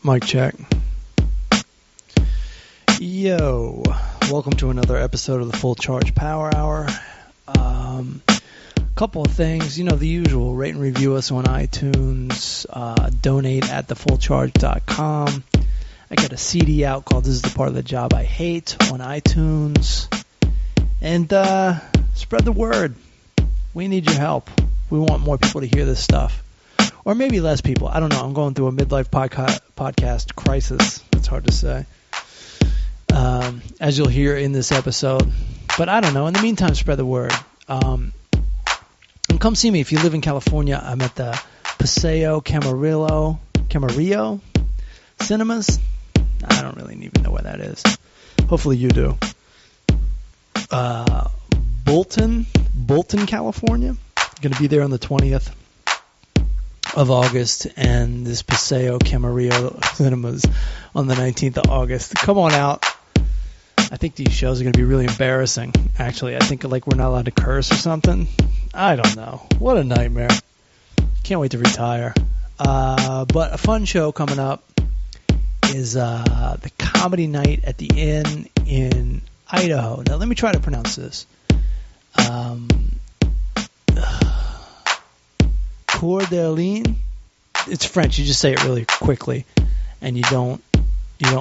Mic check. Yo, welcome to another episode of the Full Charge Power Hour. Couple of things, the usual. Rate and review us on iTunes. Donate at thefullcharge.com. I got a CD out called This is the Part of the Job I Hate on iTunes. And spread the word. We need your help. We want more people to hear this stuff. Or maybe less people. I don't know. I'm going through a midlife podcast crisis. It's hard to say. As you'll hear in this episode. But I don't know. In the meantime, spread the word. And come see me if you live in California. I'm at the Paseo Camarillo Cinemas. I don't really even know where that is. Hopefully you do. Bolton, California. Going to be there on the 20th of August, and this Paseo Camarillo Cinemas on the 19th of August. Come on out. I think these shows are going to be really embarrassing, actually. I think we're not allowed to curse or something. I don't know. What a nightmare. Can't wait to retire. But a fun show coming up is the Comedy Night at the Inn in Idaho. Now, let me try to pronounce this. Cordeline. It's French. You just say it really quickly, and you don't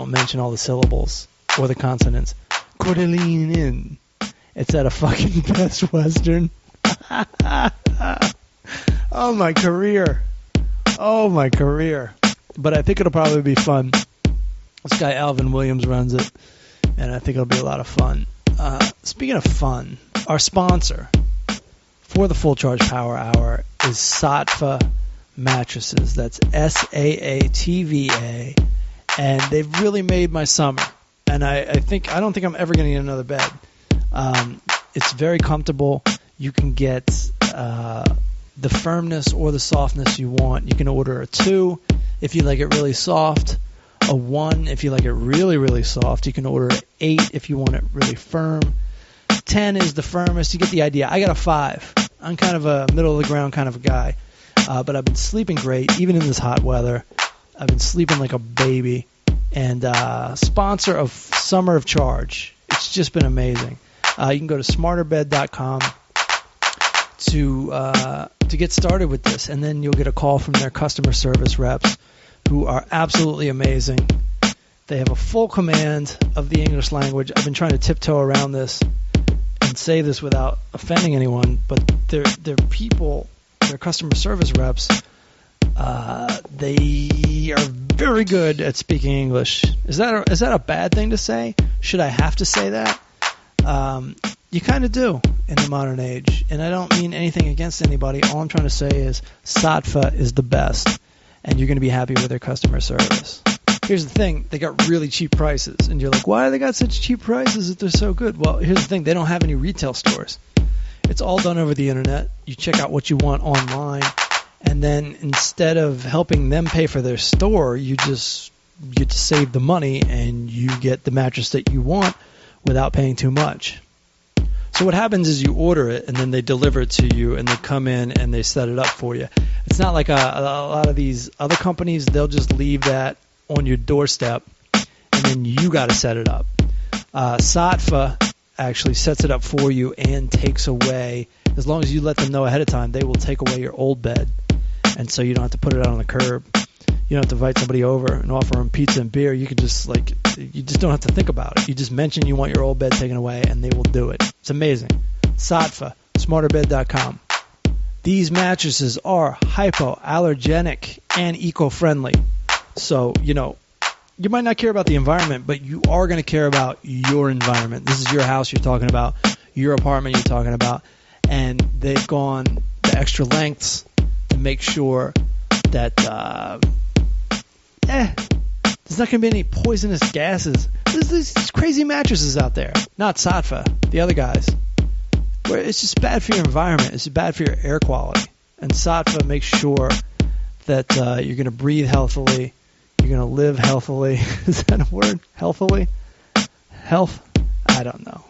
mention all the syllables or the consonants. Cordeline Inn. It's at a fucking Best Western. Oh my career. But I think it'll probably be fun. This guy Alvin Williams runs it, and I think it'll be a lot of fun. Speaking of fun, our sponsor for the Full Charge Power Hour is Satva Mattresses. That's SAATVA, and they've really made my summer. And I don't think I'm ever going to get another bed. It's very comfortable. You can get the firmness or the softness you want. You can order a 2 if you like it really soft, a 1 if you like it really, really soft. You can order an 8 if you want it really firm. 10 is the firmest. You get the idea. I got a 5. I'm kind of a middle-of-the-ground kind of a guy. But I've been sleeping great, even in this hot weather. I've been sleeping like a baby. And sponsor of Summer of Charge. It's just been amazing. You can go to smarterbed.com to get started with this, and then you'll get a call from their customer service reps who are absolutely amazing. They have a full command of the English language. I've been trying to tiptoe around this and say this without offending anyone, but their people, their customer service reps, they are very good at speaking English. Is that a bad thing to say? Should I have to say that? You kind of do in the modern age, and I don't mean anything against anybody. All I'm trying to say is Satva is the best, and you're going to be happy with their customer service. Here's the thing. They got really cheap prices, and you're like, why do they got such cheap prices if they're so good? Well, here's the thing. They don't have any retail stores. It's all done over the internet. You check out what you want online, and then instead of helping them pay for their store, you just save the money, and you get the mattress that you want without paying too much. So what happens is you order it, and then they deliver it to you, and they come in and they set it up for you. It's not like a lot of these other companies. They'll just leave that on your doorstep, and then you got to set it up. Satva actually sets it up for you and takes away, as long as you let them know ahead of time, they will take away your old bed, and so you don't have to put it out on the curb. You don't have to invite somebody over and offer them pizza and beer. You could just you just don't have to think about it. You just mention you want your old bed taken away, and they will do it. It's amazing. Satva, smarterbed.com. These mattresses are hypoallergenic and eco-friendly. So, you might not care about the environment, but you are going to care about your environment. This is your house you're talking about, your apartment you're talking about, and they've gone the extra lengths to make sure that there's not going to be any poisonous gases. There's these crazy mattresses out there. Not Satva, the other guys. Where it's just bad for your environment. It's bad for your air quality. And Satva makes sure that you're going to breathe healthily. You're going to live healthily. Is that a word? Healthily? Health? I don't know.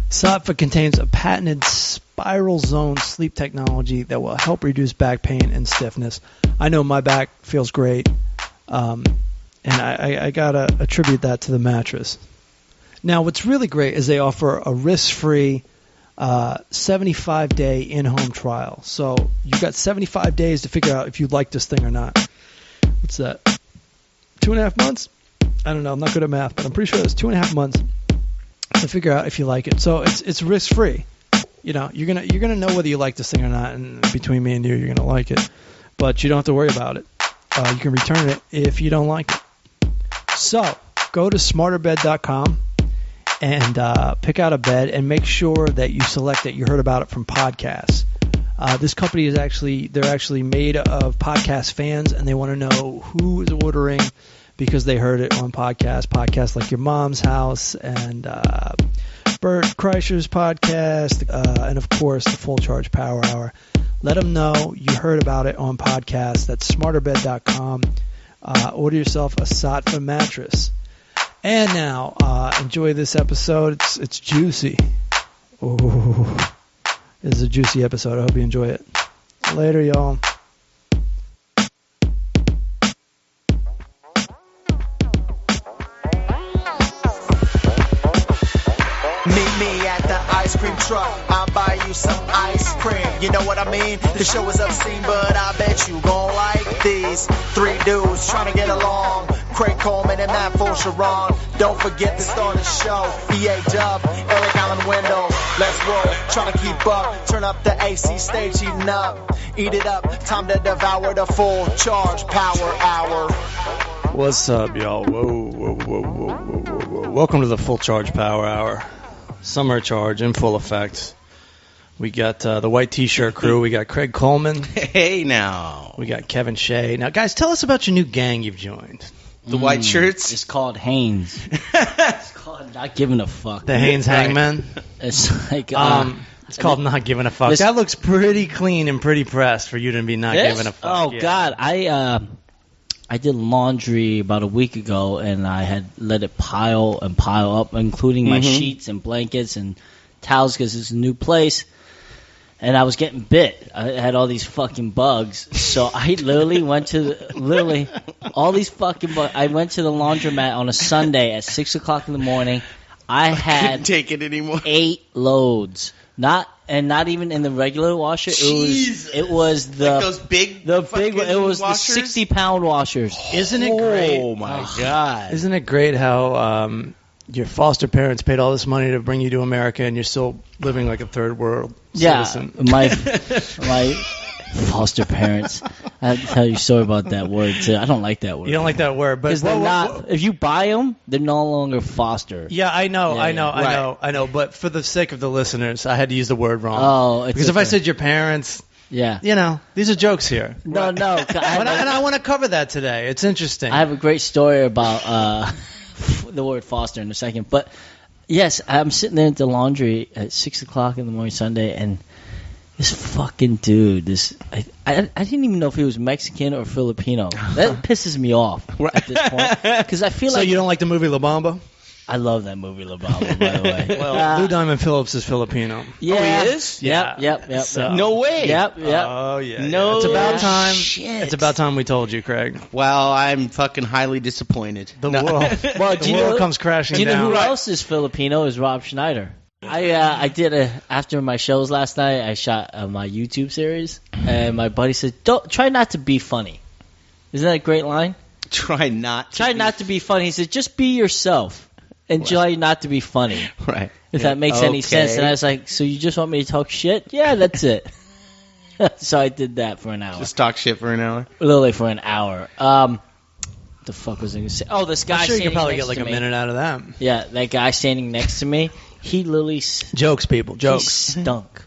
Satva contains a patented spiral zone sleep technology that will help reduce back pain and stiffness. I know my back feels great. And I gotta attribute that to the mattress. Now, what's really great is they offer a risk-free 75-day in-home trial. So you've got 75 days to figure out if you like this thing or not. What's that? 2.5 months? I don't know. I'm not good at math, but I'm pretty sure it's 2.5 months to figure out if you like it. So it's risk-free. You know, you're gonna know whether you like this thing or not, and between me and you, you're gonna like it. But you don't have to worry about it. You can return it if you don't like it. So go to smarterbed.com and pick out a bed, and make sure that you select that you heard about it from podcasts. This company they're actually made of podcast fans, and they want to know who is ordering because they heard it on podcasts like Your Mom's House and Bert Kreischer's podcast, and of course the Full Charge Power Hour. Let them know you heard about it on podcasts. That's smarterbed.com. Order yourself a Satva mattress. And now, enjoy this episode. It's juicy. Ooh, this is a juicy episode. I hope you enjoy it. Later, y'all. Meet me at the ice cream truck. I'll buy you some ice cream. You know what I mean? The show is obscene, but I bet you gon' like these three dudes trying to get along. Craig Coleman and Matt Fulchiron. Don't forget to start the show. EA Dub, Eric Allen Window. Let's roll, trying to keep up. Turn up the AC stage, heating up. Eat it up, time to devour the Full Charge Power Hour. What's up, y'all? Whoa. Welcome to the Full Charge Power Hour. Summer charge in full effect. We got the white t-shirt crew. We got Craig Coleman. Hey, now. We got Kevin Shea. Now, guys, tell us about your new gang you've joined. The white shirts? It's called Haynes. It's called Not Giving a Fuck. The Haynes Hangman? It's like... it's called Not Giving a Fuck. That looks pretty clean and pretty pressed for you to be not giving a fuck. Oh, yeah. God. I did laundry about a week ago, and I had let it pile up, including my sheets and blankets and towels, because it's a new place. And I was getting bit. I had all these fucking bugs. So I literally went to all these fucking bugs. I went to the laundromat on a Sunday at 6 o'clock in the morning. I couldn't take it anymore. 8 loads. Not even in the regular washer. It was the like those big it was washers? the 60-pound washers. Isn't it great? Oh my God! Isn't it great how your foster parents paid all this money to bring you to America, and you're still living like a third world citizen? My foster parents. I have to tell you a story about that word too. I don't like that word. You don't like that word, but they're not. If you buy them, they're no longer foster. Yeah, I know. But for the sake of the listeners, I had to use the word wrong. Because if I said your parents, these are jokes here. No. And I want to cover that today. It's interesting. I have a great story about the word foster in a second, but yes, I'm sitting there at the laundry at 6 o'clock in the morning Sunday, and this fucking dude, I didn't even know if he was Mexican or Filipino. That pisses me off at this point, because I feel so you don't like the movie La Bamba? I love that movie La Bamba, by the way. Well, Lou Diamond Phillips is Filipino. Yeah. Oh, he is? Yep. So. No way. Yep. Oh, yeah. No. It's about time. Shit. It's about time we told you, Craig. Well, I'm fucking highly disappointed. The world comes crashing down. Do you know who else is Filipino? Is Rob Schneider. I did after my shows last night. I shot my YouTube series, and my buddy said, "Try not to be funny." Isn't that a great line? Try not to be funny. He said, "Just be yourself and try not to be funny." Right. If that makes any sense. And I was like, "So you just want me to talk shit?" Yeah, that's it. So I did that for an hour. Just talk shit for an hour. Literally for an hour. The fuck was I going to say? Oh, this guy. I'm sure you could probably get like a minute out of that. Yeah, that guy standing next to me. He literally... Jokes, people. Jokes. He stunk.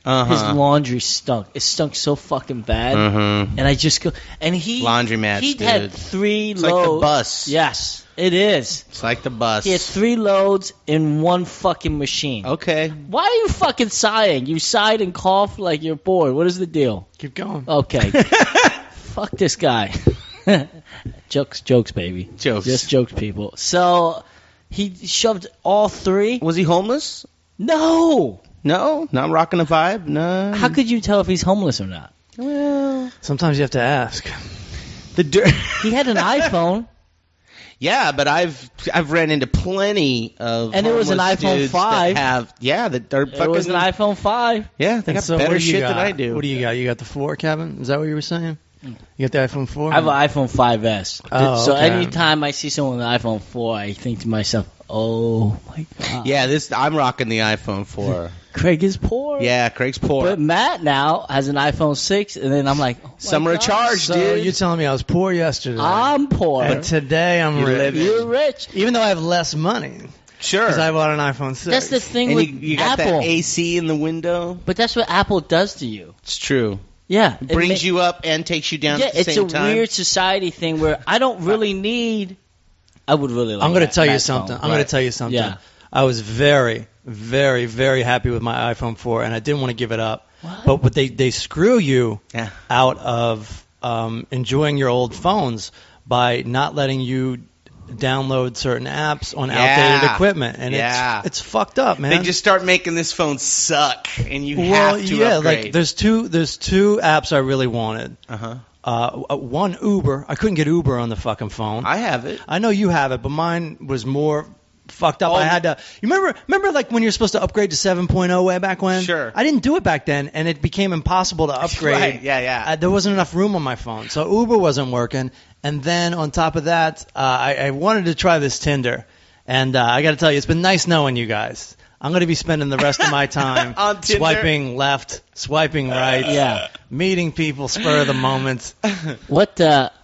His laundry stunk. It stunk so fucking bad. And I just go... And he... Laundromat, He had 3 loads. It's like the bus. Yes, it is. It's like the bus. He had 3 loads in one fucking machine. Okay. Why are you fucking sighing? You sighed and coughed like you're bored. What is the deal? Keep going. Okay. Fuck this guy. Jokes, baby. Jokes. Just jokes, people. So... He shoved all 3. Was he homeless? No. No? Not rocking a vibe? No. How could you tell if he's homeless or not? Well, sometimes you have to ask. He had an iPhone. Yeah, but I've ran into plenty of And it was an homeless iPhone dudes 5. that have that are fucking. It was an iPhone 5. Yeah, they got So better what do you shit got? than I do. What do you got? You got the 4, Kevin? Is that what you were saying? You got the iPhone 4? I have an iPhone 5S. Oh, So okay. anytime I see someone with an iPhone 4, I think to myself, oh my God. Yeah, I'm rocking the iPhone 4. Craig is poor. Yeah, Craig's poor. But Matt now has an iPhone 6, and then I'm like, oh my Summer God. charge, So dude. you're telling me I was poor yesterday. I'm poor. But today I'm You rich. live it. You're rich. Even though I have less money. Sure. Because I bought an iPhone 6. That's the thing And with you got Apple. that AC in the window. But that's what Apple does to you. It's true. Yeah. It brings you up and takes you down Yeah, at the it's same a time. weird society thing where I don't really need. I would really like I'm going to that tell you Matt's something. phone. I'm going to tell you something. Yeah. I was very, very, very happy with my iPhone 4, and I didn't want to give it up. What? But they screw you Yeah. out of enjoying your old phones by not letting you download certain apps on outdated equipment, and it's fucked up, man. They just start making this phone suck, and you well, have to yeah, upgrade. like there's two apps I really wanted. One, Uber. I couldn't get Uber on the fucking phone. I have it. I know you have it, but mine was more fucked up. Oh. I had to. You remember like when you're supposed to upgrade to 7.0 way back when? Sure. I didn't do it back then, and it became impossible to upgrade. Right, yeah. There wasn't enough room on my phone, so Uber wasn't working. And then on top of that, I wanted to try this Tinder, and I got to tell you, it's been nice knowing you guys. I'm going to be spending the rest of my time On Tinder? swiping left, swiping right, Yeah. meeting people spur of the moment. What?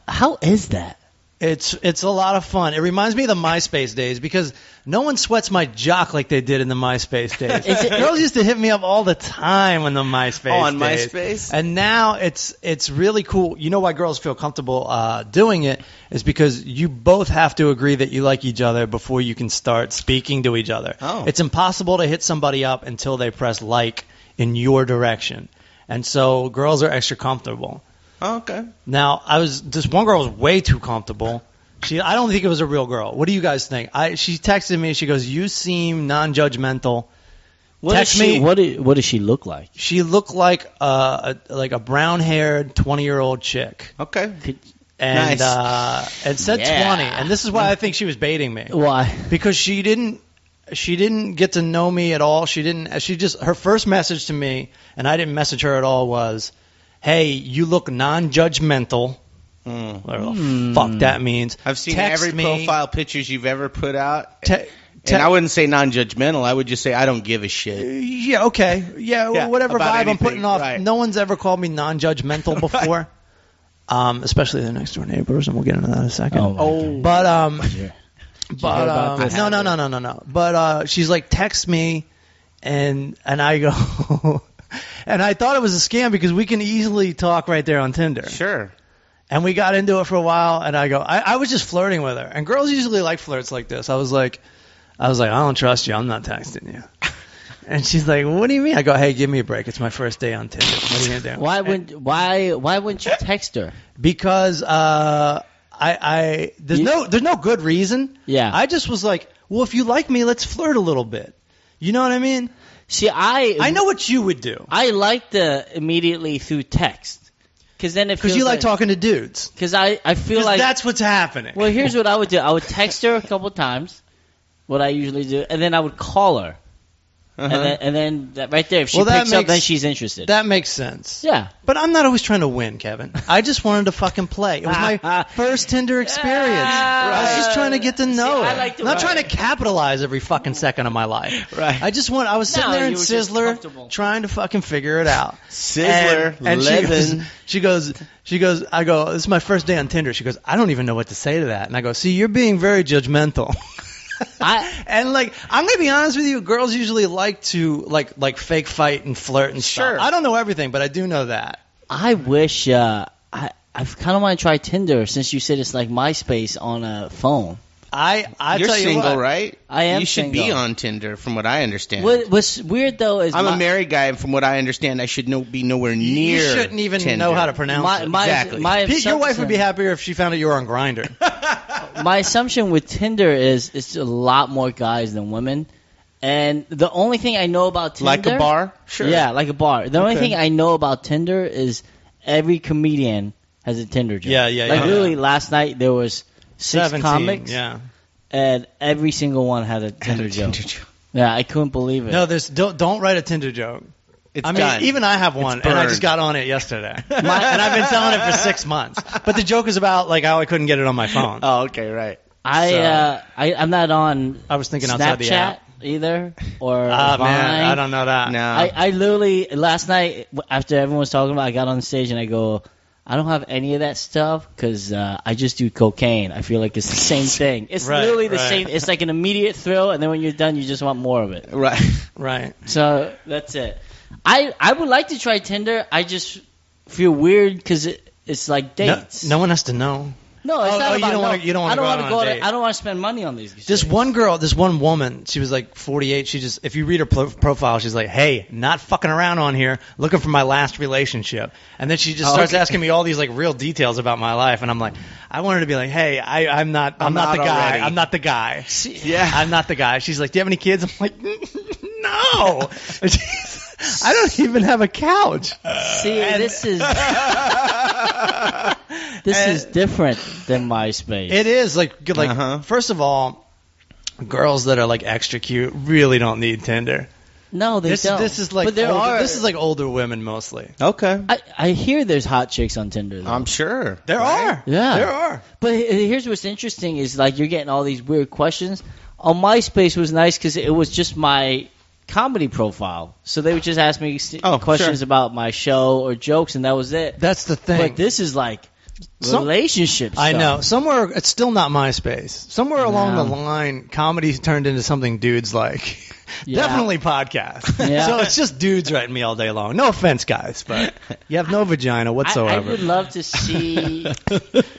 How is that? It's a lot of fun. It reminds me of the MySpace days because no one sweats my jock like they did in the MySpace days. Is it- Girls used to hit me up all the time on the MySpace on days. MySpace? And now it's really cool. You know why girls feel comfortable doing it is because you both have to agree that you like each other before you can start speaking to each other. Oh. It's impossible to hit somebody up until they press like in your direction. And so girls are extra comfortable. Oh, okay. Now, this one girl was way too comfortable. I don't think it was a real girl. What do you guys think? She texted me. She goes, "You seem non-judgmental." Text me. What does she look like? She looked like a brown-haired 20-year-old chick, Okay. and Nice. it said Yeah. 20. And this is why I think she was baiting me Why? because she didn't get to know me at all. Her first message to me, and I didn't message her at all, was, "Hey, you look non-judgmental." Whatever the fuck that means. I've seen Text every me. profile pictures you've ever put out. Te- And I wouldn't say non-judgmental. I would just say I don't give a shit. Yeah, okay. Yeah, whatever about vibe I'm anything, putting off. right. No one's ever called me non-judgmental before. Especially the next door neighbors, and we'll get into that in a second. Oh. But hear no. about this? But she's like, text me, and I go, and I thought it was a scam because we can easily talk right there on Tinder. Sure. And we got into it for a while, and I was just flirting with her. And girls usually like flirts like this. I was like, I don't trust you. I'm not texting you. And she's like, what do you mean? I go, hey, give me a break. It's my first day on Tinder. What are you gonna do? Why wouldn't you text her? Because there's no good reason. Yeah. I just was like, well, if you like me, let's flirt a little bit. You know what I mean? See, I know what you would do. I like the immediately through text. Because then it Because feels you like talking to dudes. Because I feel 'Cause like that's what's happening. Well, here's what I would do. I would text her a couple times, what I usually do, and then I would call her. And then that right there, if she Well, that picks up, makes- then she's interested. That makes sense. Yeah. But I'm not always trying to win, Kevin. I just wanted to fucking play. It was my first Tinder experience. I was just trying to get to know I it. like to- I'm not trying to capitalize every fucking second of my life. Right. I was sitting No, there in you were just Sizzler comfortable. trying to fucking figure it out. Sizzler, and living. she goes, I go, this is my first day on Tinder. She goes, I don't even know what to say to that. And I go, see, you're being very judgmental. And like, I'm gonna be honest with you, girls usually like to like fake fight and flirt and Sure. stuff. I don't know everything, but I do know that. I wish I kind of want to try Tinder since you said it's like MySpace on a phone. I You're tell you single, what, right? I am You should be single. on Tinder, from what I understand. What's weird though is I'm a married guy, and from what I understand, I should be nowhere near. You shouldn't even Tinder. know how to pronounce it. Exactly. Pete, your wife would be happier if she found out you were on Grindr. My assumption with Tinder is it's a lot more guys than women. And the only thing I know about Tinder... Like a bar? Sure. Yeah, like a bar. The only Okay. thing I know about Tinder is every comedian has a Tinder joke. Yeah. Like literally last night there was 6 comics. Yeah. And every single one had a Tinder joke. Yeah, I couldn't believe it. No, don't write a Tinder joke. Done. Even I have one, and I just got on it yesterday. And I've been telling it for 6 months. But the joke is about like how I couldn't get it on my phone. Oh, okay, right. I'm not on I was thinking outside the app. Snapchat either, or Man, Vine. I don't know that. No. I literally, last night, after everyone was talking about it, I got on the stage and I go, I don't have any of that stuff because I just do cocaine. I feel like it's the same thing. It's literally the same. It's like an immediate thrill, and then when you're done, you just want more of it. Right. So that's it. I would like to try Tinder. I just feel weird because it's like dates. No one has to know. No, it's not about you don't want to go out on a date. I don't want to spend money on these. This one girl, this one woman, she was like 48. She just, if you read her profile, she's like, "Hey, not fucking around on here, looking for my last relationship." And then she just starts asking me all these like real details about my life, and I'm like, I wanted to be like, "Hey, I'm not the guy. already. I'm not the guy. Yeah. I'm not the guy." She's like, "Do you have any kids?" I'm like, "No." I don't even have a couch. See, this is different than MySpace. It is like first of all, girls that are like extra cute really don't need Tinder. No, they don't. This is like this is like older women mostly. Okay. I hear there's hot chicks on Tinder, though. I'm sure. There are. Yeah. There are. But here's what's interesting is like you're getting all these weird questions. On MySpace was nice because it was just my comedy profile. So they would just ask me questions about my show or jokes, and that was it. That's the thing. But this is like relationship stuff. I know. Somewhere, it's still not MySpace. Somewhere along the line, comedy turned into something dudes like. Yeah. Definitely podcast. Yeah. So it's just dudes writing me all day long. No offense, guys, but you have no vagina whatsoever. I would love to see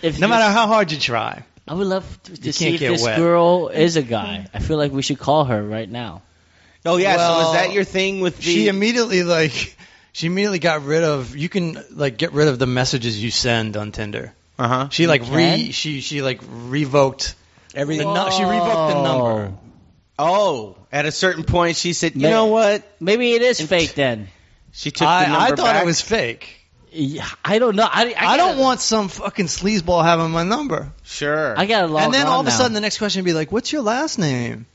if no matter how hard you try. I would love to see if get this wet. girl is a guy. I feel like we should call her right now. Oh yeah. Well, so is that your thing with the? She immediately got rid of. You can like get rid of the messages you send on Tinder. She like she like revoked everything. She revoked the number. Oh, at a certain point, she said, "You know what? Maybe it is fake then." She took the number I thought back. it was fake. Yeah, I don't know. I don't want some fucking sleazeball having my number. Sure. I got to log on. And then all of a now. sudden, the next question would be like, "What's your last name?"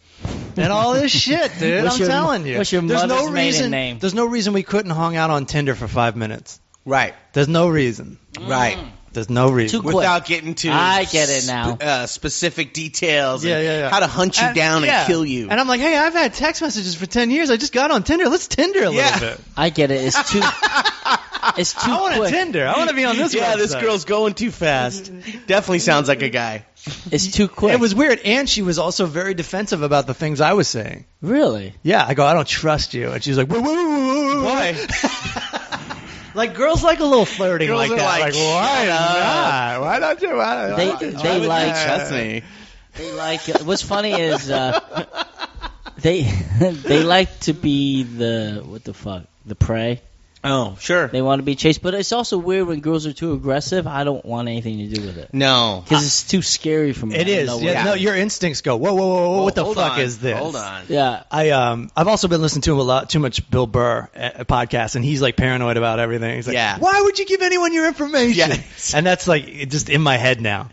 And all this shit, dude. I'm telling you. What's your mother's maiden name? There's no reason we couldn't hung out on Tinder for 5 minutes. Right. There's no reason. Right. There's no reason. Too quick. Without getting to I get it now. Specific details. Yeah. How to hunt you down and kill you. And I'm like, hey, I've had text messages for 10 years. I just got on Tinder. Let's Tinder a little bit. I get it. It's too. It's too I want quick. a Tinder. I want to be on this. Yeah, website. this girl's going too fast. Definitely sounds like a guy. It's too quick. It was weird, and she was also very defensive about the things I was saying. Really? Yeah, I go, I don't trust you, and she's like, why? Like girls like a little flirting Girls like are that. like, Why not? Why don't you? They like Trust me. They like. What's funny is they like to be the prey. Oh, sure. They want to be chased, but it's also weird when girls are too aggressive. I don't want anything to do with it. No. Because it's too scary for me. It is. Yeah, no, your instincts go, whoa, what the fuck is this? Hold on. Yeah. I've also been listening to too much Bill Burr podcast, and he's like paranoid about everything. He's like, why would you give anyone your information? Yes. And that's like just in my head now.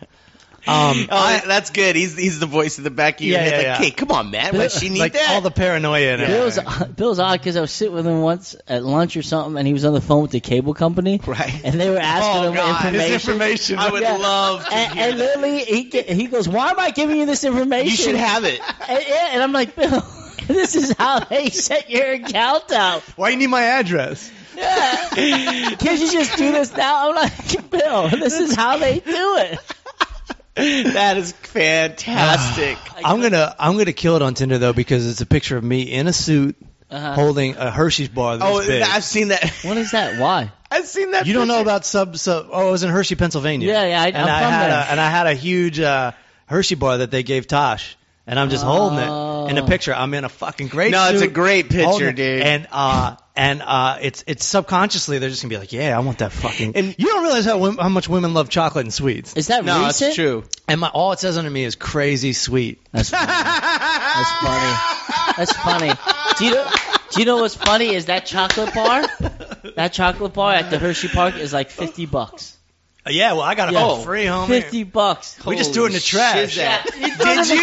That's good. He's the voice in the back of your head. Like, hey, come on, man. Why she need like that? all the paranoia in it. Bill's odd because I was sitting with him once at lunch or something, and he was on the phone with the cable company. Right. And they were asking him information. His information. I would love to hear and literally, he goes, why am I giving you this information? You should have it. And I'm like, Bill, this is how they set your account up. Why you need my address? Yeah. Can't you just do this now? I'm like, Bill, this is how they do it. That is fantastic. I'm gonna kill it on Tinder though because it's a picture of me in a suit holding a Hershey's bar this big. I've seen that. What is that? Why? I've seen that. You don't know about sub? Oh, it was in Hershey, Pennsylvania. Yeah, I'm from there. And I had a huge Hershey bar that they gave Tosh, and I'm just holding it in a picture. I'm in a fucking great suit. It's a great picture, dude. And it's subconsciously they're just gonna be like, yeah, I want that fucking. And you don't realize how much women love chocolate and sweets. Is that recent? It's true. And all it says under me is crazy sweet. That's funny. That's funny. Do you know what's funny is that chocolate bar? That chocolate bar at the Hershey Park is like $50. Yeah, well, I got it for free, homie. $50. We just threw it in the trash. Yeah. Did you?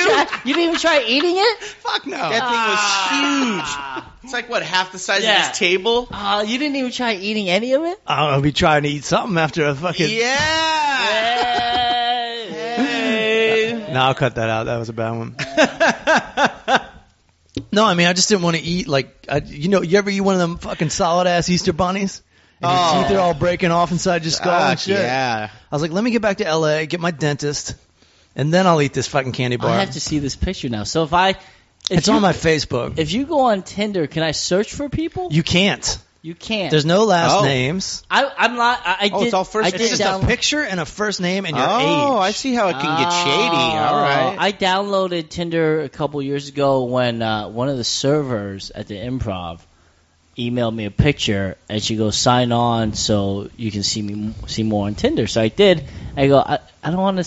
You didn't even try eating it? Fuck no. That thing was huge. It's like, what, half the size of this table? You didn't even try eating any of it? I'll be trying to eat something after a fucking... Yeah! No, I'll cut that out. That was a bad one. No, I mean, I just didn't want to eat, like, you ever eat one of them fucking solid-ass Easter bunnies? And your teeth are all breaking off inside your skull and shit. Yeah. I was like, let me get back to L.A., get my dentist, and then I'll eat this fucking candy bar. I have to see this picture now. So It's on my Facebook. If you go on Tinder, can I search for people? You can't. You can't. There's no last names. I'm not. It's all first. It's just a picture and a first name and your age. Oh, I see how it can get shady. All right. I downloaded Tinder a couple years ago when one of the servers at the Improv emailed me a picture, and she goes, "Sign on so you can see more on Tinder." So I did. I go, I don't want to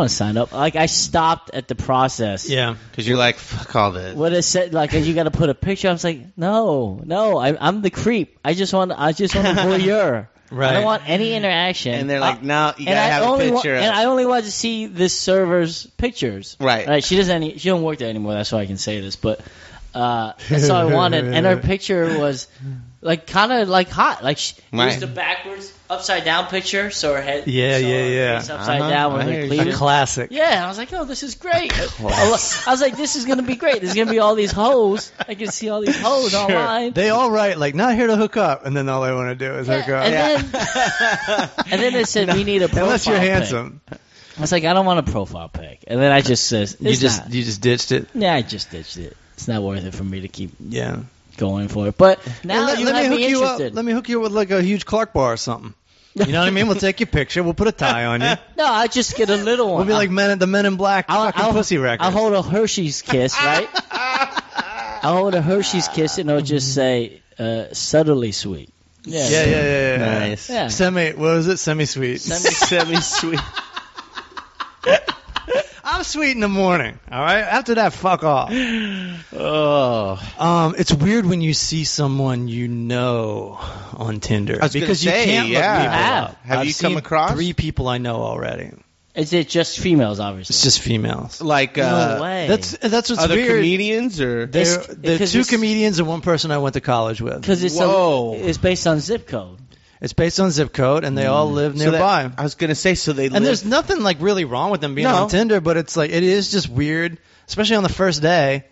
sign up. Like, I stopped at the process. Yeah, because you're like, fuck all this. What it said, like, you got to put a picture. I was like, no, I'm the creep. I just want a voyeur. Right. I don't want any interaction. And they're like, no, you gotta have a picture. And I only want to see this server's pictures. Right. She don't work there anymore. That's why I can say this, but. That's all I wanted, and her picture was like kind of like hot, like it was the backwards, upside down picture, so her head, her face upside down with her cleavage. A classic. Yeah, and I was like, oh, this is great. I was like, this is gonna be great. There's gonna be all these hoes. I can see all these hoes online. They all write like, not here to hook up, and then all they want to do is hook up. And then they said we need a profile unless you're pic. handsome. I was like, I don't want a profile pic, and then I just says, you just ditched it. Yeah, I just ditched it. It's not worth it for me to keep going for it. But now let me hook you up with like a huge Clark bar or something. You know what I mean? We'll take your picture. We'll put a tie on you. No, I just get a little one. We'll be like the Men in Black fucking pussy record. I'll hold a Hershey's Kiss, right? I'll hold a Hershey's Kiss and it'll just say subtly sweet. Yeah. Nice. Yeah. Semi-sweet. Semi-sweet. I'm sweet in the morning, all right? After that, fuck off. It's weird when you see someone you know on Tinder. Because you can't look people up. Have you come across? 3 people I know already. Is it just females, obviously? It's just females. Like, no way. That's what's other weird. Comedians or they're 2 comedians and 1 person I went to college with. Because it's based on zip code. It's based on zip code, and they all live nearby. I was going to say, so they live... And there's nothing, like, really wrong with them being on Tinder, but it's, like, it is just weird, especially on the first day,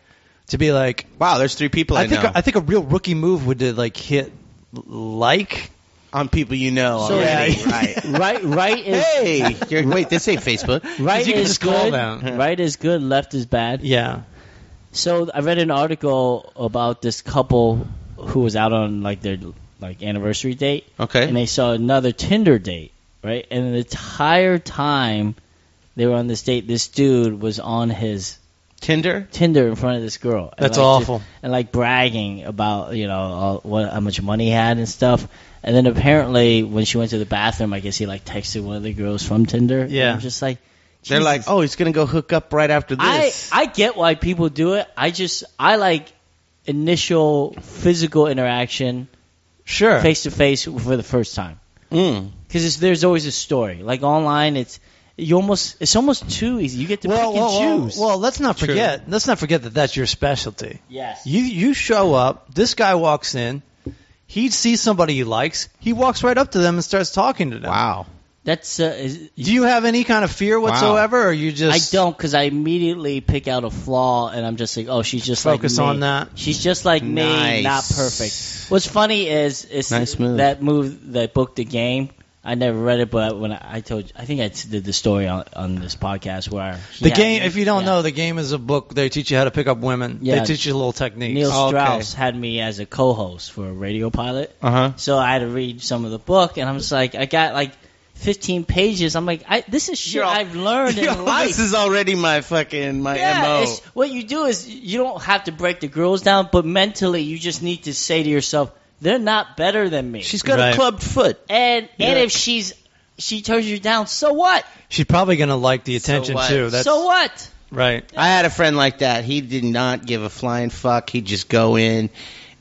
to be like... Wow, there's 3 people I know. I think a real rookie move would to, like, hit like... On people you know already. Right is... Hey! Wait, this ain't Facebook. Right is good. Right is good, left is bad. Yeah. So I read an article about this couple who was out on, like, their... like anniversary date. Okay. And they saw another Tinder date, right? And the entire time they were on this date, this dude was on his Tinder in front of this girl. That's awful. And like bragging about, how much money he had and stuff. And then apparently when she went to the bathroom, I guess he like texted one of the girls from Tinder. Yeah. And I'm just like, Jesus. They're like, oh, he's going to go hook up right after this. I get why people do it. I like initial physical interaction. Sure. Face to face for the first time. Because there's always a story. Like online, it's almost too easy. You get to pick and choose. Well, let's not forget. Let's not forget that that's your specialty. Yes. You show up. This guy walks in. He sees somebody he likes. He walks right up to them and starts talking to them. Wow. That's. Do you have any kind of fear whatsoever, or you just? I don't, because I immediately pick out a flaw, and I'm just like, oh, she's just like me. Focus on that. She's just like me, not perfect. What's funny is nice move. That move that booked the game. I never read it, but when I told you, I think I did the story on this podcast where the game. If you don't know, the game is a book. They teach you how to pick up women. Yeah. They teach you little techniques. Neil Strauss had me as a co-host for a radio pilot. So I had to read some of the book, and I'm just like, I got like 15 pages. I'm like, this is shit I've learned in life. This is already my MO. What you do is you don't have to break the girls down, but mentally you just need to say to yourself, they're not better than me. She's got a clubbed foot. And if she turns you down, so what? She's probably going to like the attention too. So what? Right. I had a friend like that. He did not give a flying fuck. He'd just go in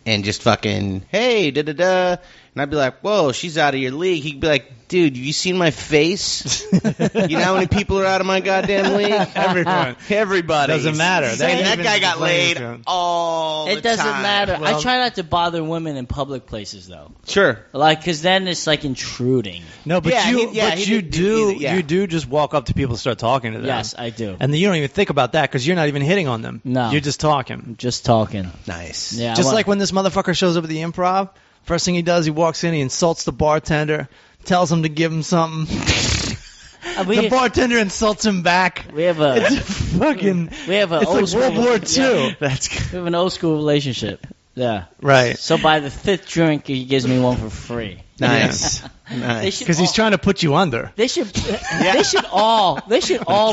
and just fucking, hey, da-da-da. And I'd be like, whoa, she's out of your league. He'd be like, dude, have you seen my face? You know how many people are out of my goddamn league? Everyone. Everybody. Doesn't matter. That guy got laid all the time. It doesn't matter. Well, I try not to bother women in public places, though. Sure. Like, because then it's like intruding. No, but you do just walk up to people and start talking to them. Yes, I do. And then you don't even think about that because you're not even hitting on them. No. You're just talking. Just talking. Nice. Yeah. Just like when this motherfucker shows up at the Improv, first thing he does, he walks in, he insults the bartender, tells him to give him something. The bartender insults him back. We have a fucking. We have an it's old like school, World War II. Yeah. That's good. We have an old school relationship. Yeah. Right. So by the 5th drink, he gives me one for free. Nice. Nice. Because he's trying to put you under. They should. They should all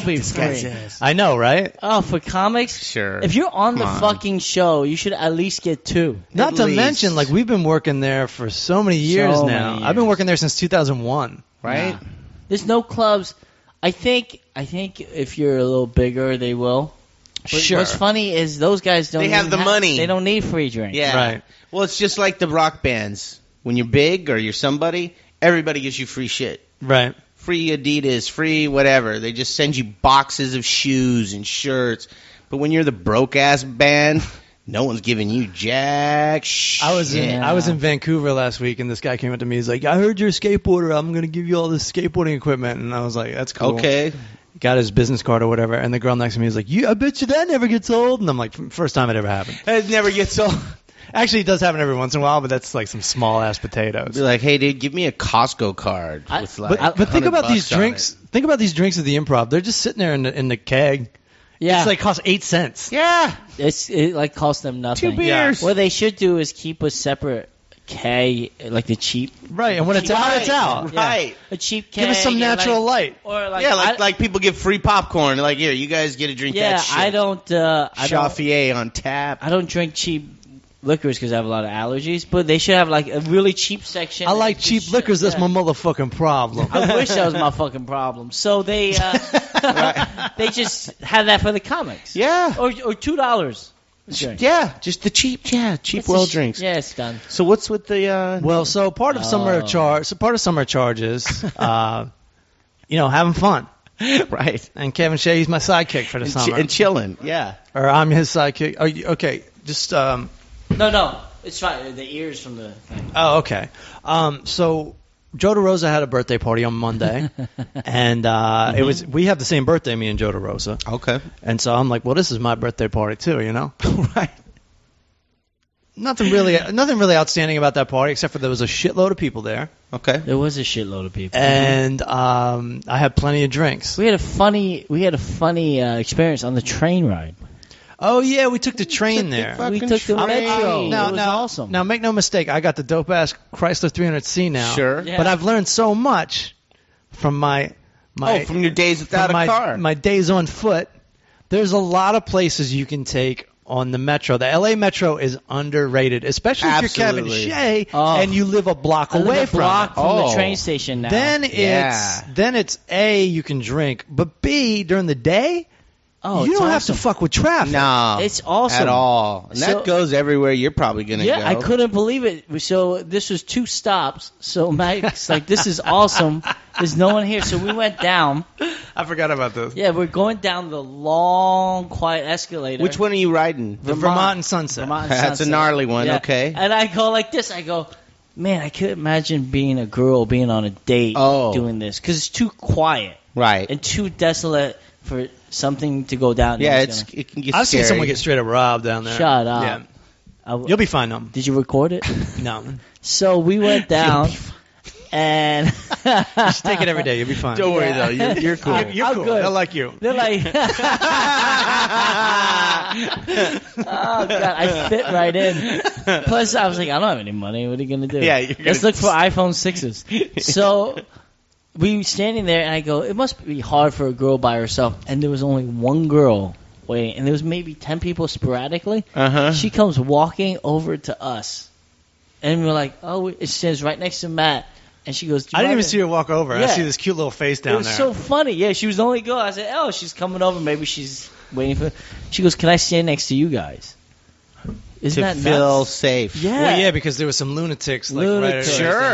be free. I know, right? Oh, for comics. Sure. If you're on the fucking show, you should at least get 2. Not to mention, like, we've been working there for so many years now. I've been working there since 2001. Right? Nah. There's no clubs. I think if you're a little bigger, they will. But sure. What's funny is those guys don't. They have the money. They don't need free drinks. Yeah. Right. Well, it's just like the rock bands. When you're big or you're somebody, everybody gives you free shit. Right. Free Adidas, free whatever. They just send you boxes of shoes and shirts. But when you're the broke-ass band, no one's giving you jack shit. I was in Vancouver last week, and this guy came up to me. He's like, I heard you're a skateboarder. I'm going to give you all this skateboarding equipment. And I was like, that's cool. Okay. Got his business card or whatever. And the girl next to me was like, I bet you that never gets old. And I'm like, first time it ever happened. It never gets old. Actually, it does happen every once in a while, but that's like some small-ass potatoes. Be like, hey, dude, give me a Costco card. With like But think about these $100 drinks. Think about these drinks at the Improv. They're just sitting there in the keg. Yeah. It's like cost 8 cents. Yeah. It like costs them nothing. 2 beers. What they should do is keep a separate keg, like the cheap. Right, and when it's out, it's out. Right. A cheap keg. Give us some natural light. Or like, Yeah, like people give free popcorn. Like, here, you guys get a drink that shit. I don't. Chauffier on tap. I don't drink cheap liquors because I have a lot of allergies. But they should have like a really cheap section. I like cheap liquors. That's my motherfucking problem. I wish that was my fucking problem. So they they just had that for the comics. Yeah. Or $2. Yeah, just the cheap world drinks. Yeah, it's done. So what's with the? Well, so part of summer charges, having fun. Right. And Kevin Shea, he's my sidekick for the summer. And chilling, yeah. Or I'm his sidekick. Oh, okay. Just No, it's fine. The ears from the thing. Oh, okay. So Joe DeRosa had a birthday party on Monday, and we have the same birthday, me and Joe DeRosa. Okay. And so I'm like, well, this is my birthday party too, Right. Nothing really outstanding about that party, except for there was a shitload of people there. Okay. There was a shitload of people, and I had plenty of drinks. We had a funny experience on the train ride. Oh yeah, we took the train there. We took the metro. It was awesome. Now make no mistake, I got the dope ass Chrysler 300C now. Sure. Yeah. But I've learned so much from from your days without a car. My days on foot. There's a lot of places you can take on the metro. The LA Metro is underrated, especially if you're Kevin Shea and you live a block away from the train station now. Then it's A, you can drink, but B, during the day, you don't have to fuck with traffic. No. It's awesome. At all. And that goes everywhere you're probably going to go. Yeah, I couldn't believe it. So this was 2 stops. So Mike's like, this is awesome. There's no one here. So we went down. I forgot about this. Yeah, we're going down the long, quiet escalator. Which one are you riding? The Vermont and Sunset. That's a gnarly one, okay. And I go like this. I go, man, I could imagine being a girl, being on a date, doing this. Because it's too quiet. Right. And too desolate for something to go down. Yeah, it can get I've scary. seen someone get straight up robbed down there. Shut up. Yeah. You'll be fine, though. Did you record it? No. So we went down. And just take it every day. You'll be fine. Don't worry though. You're cool. You're cool. Good. I like you. They're like, oh god, I fit right in. Plus, I was like, I don't have any money. What are you gonna do? Yeah, let's look for iPhone 6s. So we were standing there, and I go, it must be hard for a girl by herself. And there was only one girl waiting, and there was maybe 10 people sporadically. She comes walking over to us, and we're like, oh, it stands right next to Matt. And she goes, I didn't even see her walk over. Yeah. I see this cute little face down there. It was so funny. Yeah, she was the only girl. I said, oh, she's coming over. Maybe she's waiting for... She goes, can I stand next to you guys? Isn't to that feel nuts? safe. Yeah. Well, yeah, because there were some lunatics like Lunatics. right Sure.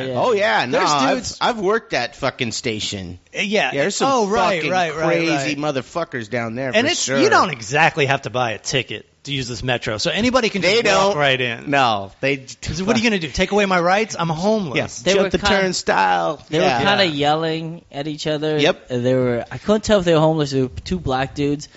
Yeah. Oh yeah, no, There's dudes- I've worked that fucking station. Yeah. Yeah, there's some fucking crazy right. motherfuckers down there. And for it's sure. you don't exactly have to buy a ticket to use this metro, so anybody can just They walk don't. right in. No, they. 'Cause what are you gonna do? Take away my rights? I'm homeless. Yes, They jump were the kinda- turnstile. They yeah. were kind of yelling at each other. Yep. They were. I couldn't tell if they were homeless. They were two black dudes.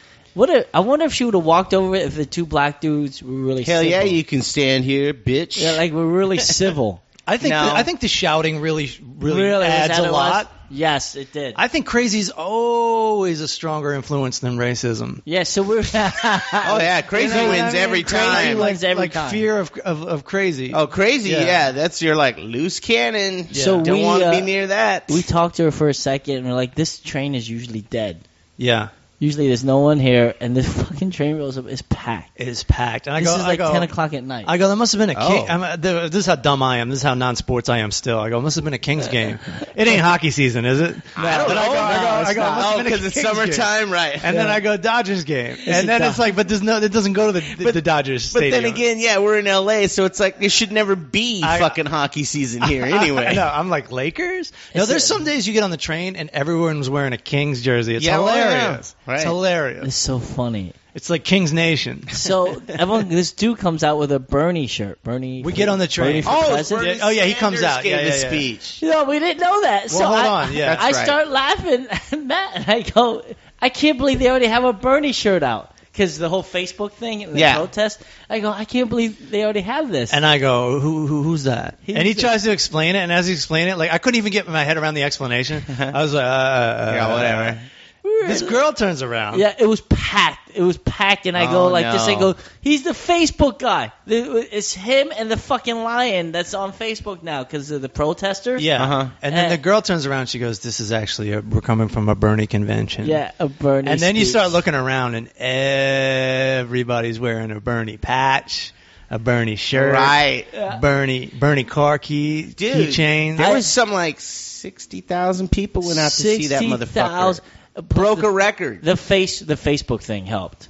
I wonder if she would have walked over it if the two black dudes were really Hell civil. yeah, you can stand here, bitch. Yeah, like we're really civil. I think No. I think the shouting really Really, is adds that a what it lot. was? Yes, it did. I think crazy's always a stronger influence than racism. Yeah, so we're. Oh yeah, crazy wins every Crazy time. wins every like time. fear of crazy. Oh, crazy! Yeah. Yeah, that's your like loose cannon. Yeah. So Don't we, want to be near that. We talked to her for a second, and we're like, "This train is usually dead. Yeah, Usually, there's no one here, and this fucking train rolls up. It's packed. it is packed. And This I go, is like I go, 10 o'clock at night. I go, there must have been a king. Oh. This is how dumb I am. This is how non-sports I am still. I go, it must have been a Kings game. It ain't hockey season, is it? I don't But know. I go, It's it must not. have Oh, been a because it's Kings game. summertime, right? And then I go Dodgers game, a and then dumb- it's like, but there's no, it doesn't go to the Dodgers But stadium. then again, yeah, we're in LA, so it's like there should never be fucking hockey season here anyway. No, I'm like Lakers. No, It's there's a- some days you get on the train and everyone's wearing a Kings jersey. It's Yeah, well, yeah. hilarious. Right. It's hilarious. It's so funny. It's like Kings Nation. So this dude comes out with a Bernie shirt. Bernie. We get on the train. Bernie for Oh, president. Bernie Oh, yeah, he comes Sanders out. gave Yeah, the yeah, yeah. speech. No, we didn't know that. So Well, hold I, on, yeah. That's I right. start laughing at Matt, and I go, I can't believe they already have a Bernie shirt out. Because the whole Facebook thing and the Yeah. protest. I go, I can't believe they already have this. And I go, who's that? He's and he the- tries to explain it, and as he explained it, like I couldn't even get my head around the explanation. I was like, Yeah, whatever. This girl turns around. Yeah, it was packed. It was packed, and I go Oh, like this. I no. go, he's the Facebook guy. It's him and the fucking lion that's on Facebook now because of the protesters. Yeah. Uh-huh. And then And- the girl turns around. She goes, "This is actually we're coming from a Bernie convention." Yeah, a Bernie. And then you speech. start looking around, and everybody's wearing a Bernie patch, a Bernie shirt, Right. Bernie car Dude, keychain. there was some like 60,000 people went out to see that motherfucker. 60,000. Broke a record. The Facebook thing helped.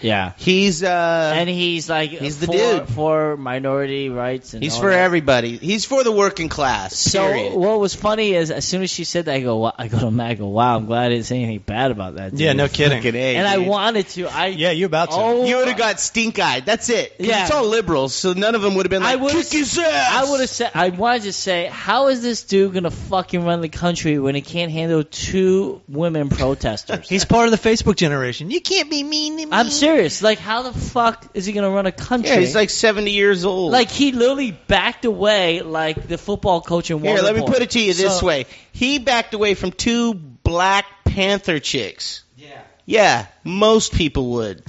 Yeah. He's And he's like he's the for, dude. for minority rights and he's all for that. everybody. He's for the working class. So Period. what was funny is as soon as she said that, I go to Matt, I go, wow, I'm glad I didn't say anything bad about that. Dude. Yeah, no kidding. Fucking A, And I dude. wanted to. Yeah, you're about to. Oh, You would have got stink-eyed. That's it. 'Cause Yeah. It's all liberals, so none of them would have been I like, would've- kick his ass. I would have said. I wanted to say, how is this dude gonna fucking run the country when he can't handle two women protesters? He's part of the Facebook generation. You can't be mean to me. I'm serious. Like, how the fuck is he gonna run a country? Yeah, he's like 70 years old. Like he literally backed away, like the football coach in Here, let me put it to you this So- way. He backed away from two Black Panther chicks. Yeah. Yeah, most people would.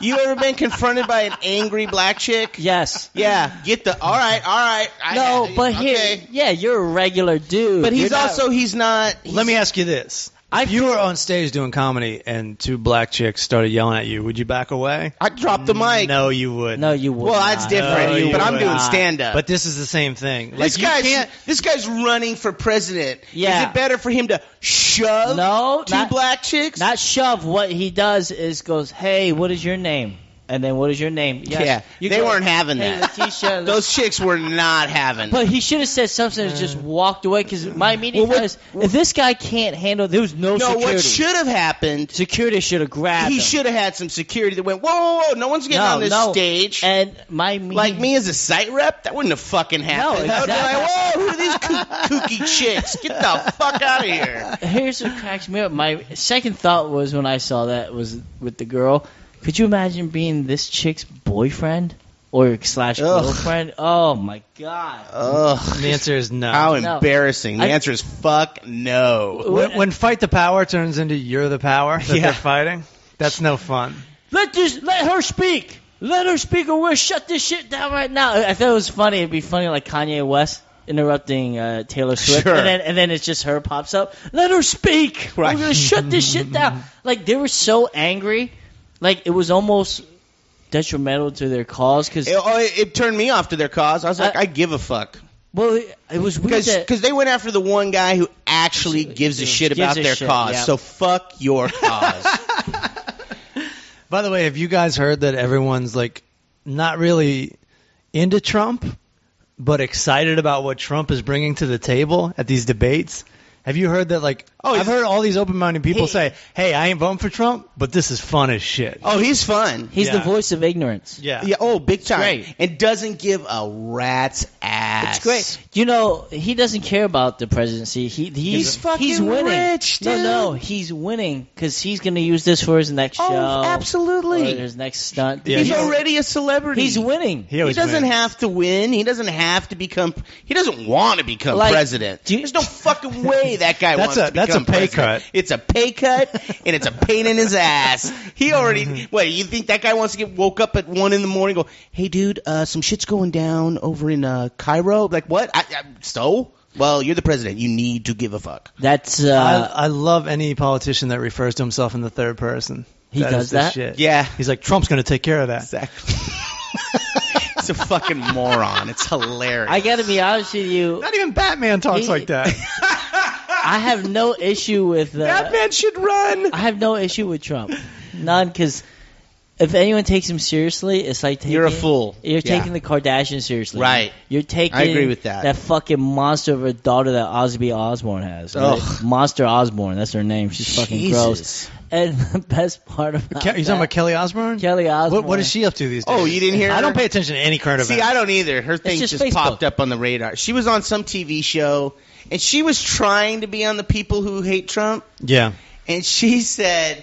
You ever been confronted by an angry black chick? Yes. Yeah, get the all right. No, but here, okay. yeah, you're a regular dude. But he's You're not- also he's not. Let me ask you this. If you were on stage doing comedy and two black chicks started yelling at you, would you back away? I dropped the mic. No, you would. No, you would. Well, that's not. different. No, you but I'm would doing not. stand up. But this is the same thing. this Like, you guy's can't. this guy's running for president. Yeah. Is it better for him to shove No, two not- black chicks? Not shove. What he does is goes, hey, what is your name? And then what is your name? Yes. Yeah, You they go, weren't having hey, that. Letitia, Those chicks were not having. But he should have said something and just walked away because my immediate Well, thought is, if this guy can't handle, there was no no, security. what should have happened? Security should have grabbed He him. should have had some security that went, whoa, no one's getting on this stage. And my immediate, Like me as a site rep, that wouldn't have fucking happened. No, I would be exactly. like, whoa, who are these kooky chicks? Get the fuck out of here. Here's what cracks me up. My second thought was when I saw that was with the girl. Could you imagine being this chick's boyfriend or slash girlfriend? Oh my god! Ugh. The answer is no. How No. embarrassing. The I- answer is fuck no. When fight the power turns into you're the power that Yeah. they're fighting, that's no fun. Let her speak. Let her speak, or we'll shut this shit down right now. I thought it was funny. It'd be funny like Kanye West interrupting Taylor Swift, Sure. and then it's just her pops up. Let her speak. Right. We're gonna shut this shit down. Like they were so angry, like it was almost detrimental to their cause because It turned me off to their cause. I was like, I- I give a fuck. well, it was weird that Because they went after the one guy who actually gives a shit Gives about a their shit, cause. yeah. So fuck your cause. By the way, have you guys heard that everyone's like not really into Trump, but excited about what Trump is bringing to the table at these debates. Have you heard that? Like, I've heard all these open-minded people say, "Hey, I ain't voting for Trump, but this is fun as shit." Oh, he's fun. He's the voice of ignorance. Yeah. Oh, big time. Great. And doesn't give a rat's ass. It's great. You know, he doesn't care about the presidency. He's fucking winning. rich, dude. No, he's winning because he's going to use this for his next show. Oh, absolutely. Or his next stunt. Yeah, He's already a celebrity. He's winning. He doesn't have to win. He doesn't have to become. He doesn't want to become president. There's no fucking way that guy wants to become That's a pay president. cut. It's a pay cut, and it's a pain in his ass. He already. Wait, you think that guy wants to get woke up at 1 a.m. and go, "Hey, dude, some shit's going down over in Cairo." Like, what? So? Well, you're the president. You need to give a fuck. That's. I love any politician that refers to himself in the third person. He does that? Shit. Yeah. He's like, Trump's going to take care of that. Exactly. He's a fucking moron. It's hilarious. I got to be honest with you. Not even Batman talks like that. I have no issue with Batman should run. I have no issue with Trump. None, because if anyone takes him seriously, it's like taking, You're a fool. You're taking the Kardashians seriously. Right. You're taking I agree with that. That fucking monster of a daughter that Ozzy Osbourne has. Right? Ugh. Monster Osbourne, that's her name. She's fucking gross. And the best part about You talking about Kelly Osbourne? Kelly Osbourne. What is she up to these days? Oh, you didn't hear her? I don't pay attention to any current events. See, I don't either. Her thing just just Facebook. popped up on the radar. She was on some TV show, and she was trying to be on the people who hate Trump. Yeah. And she said,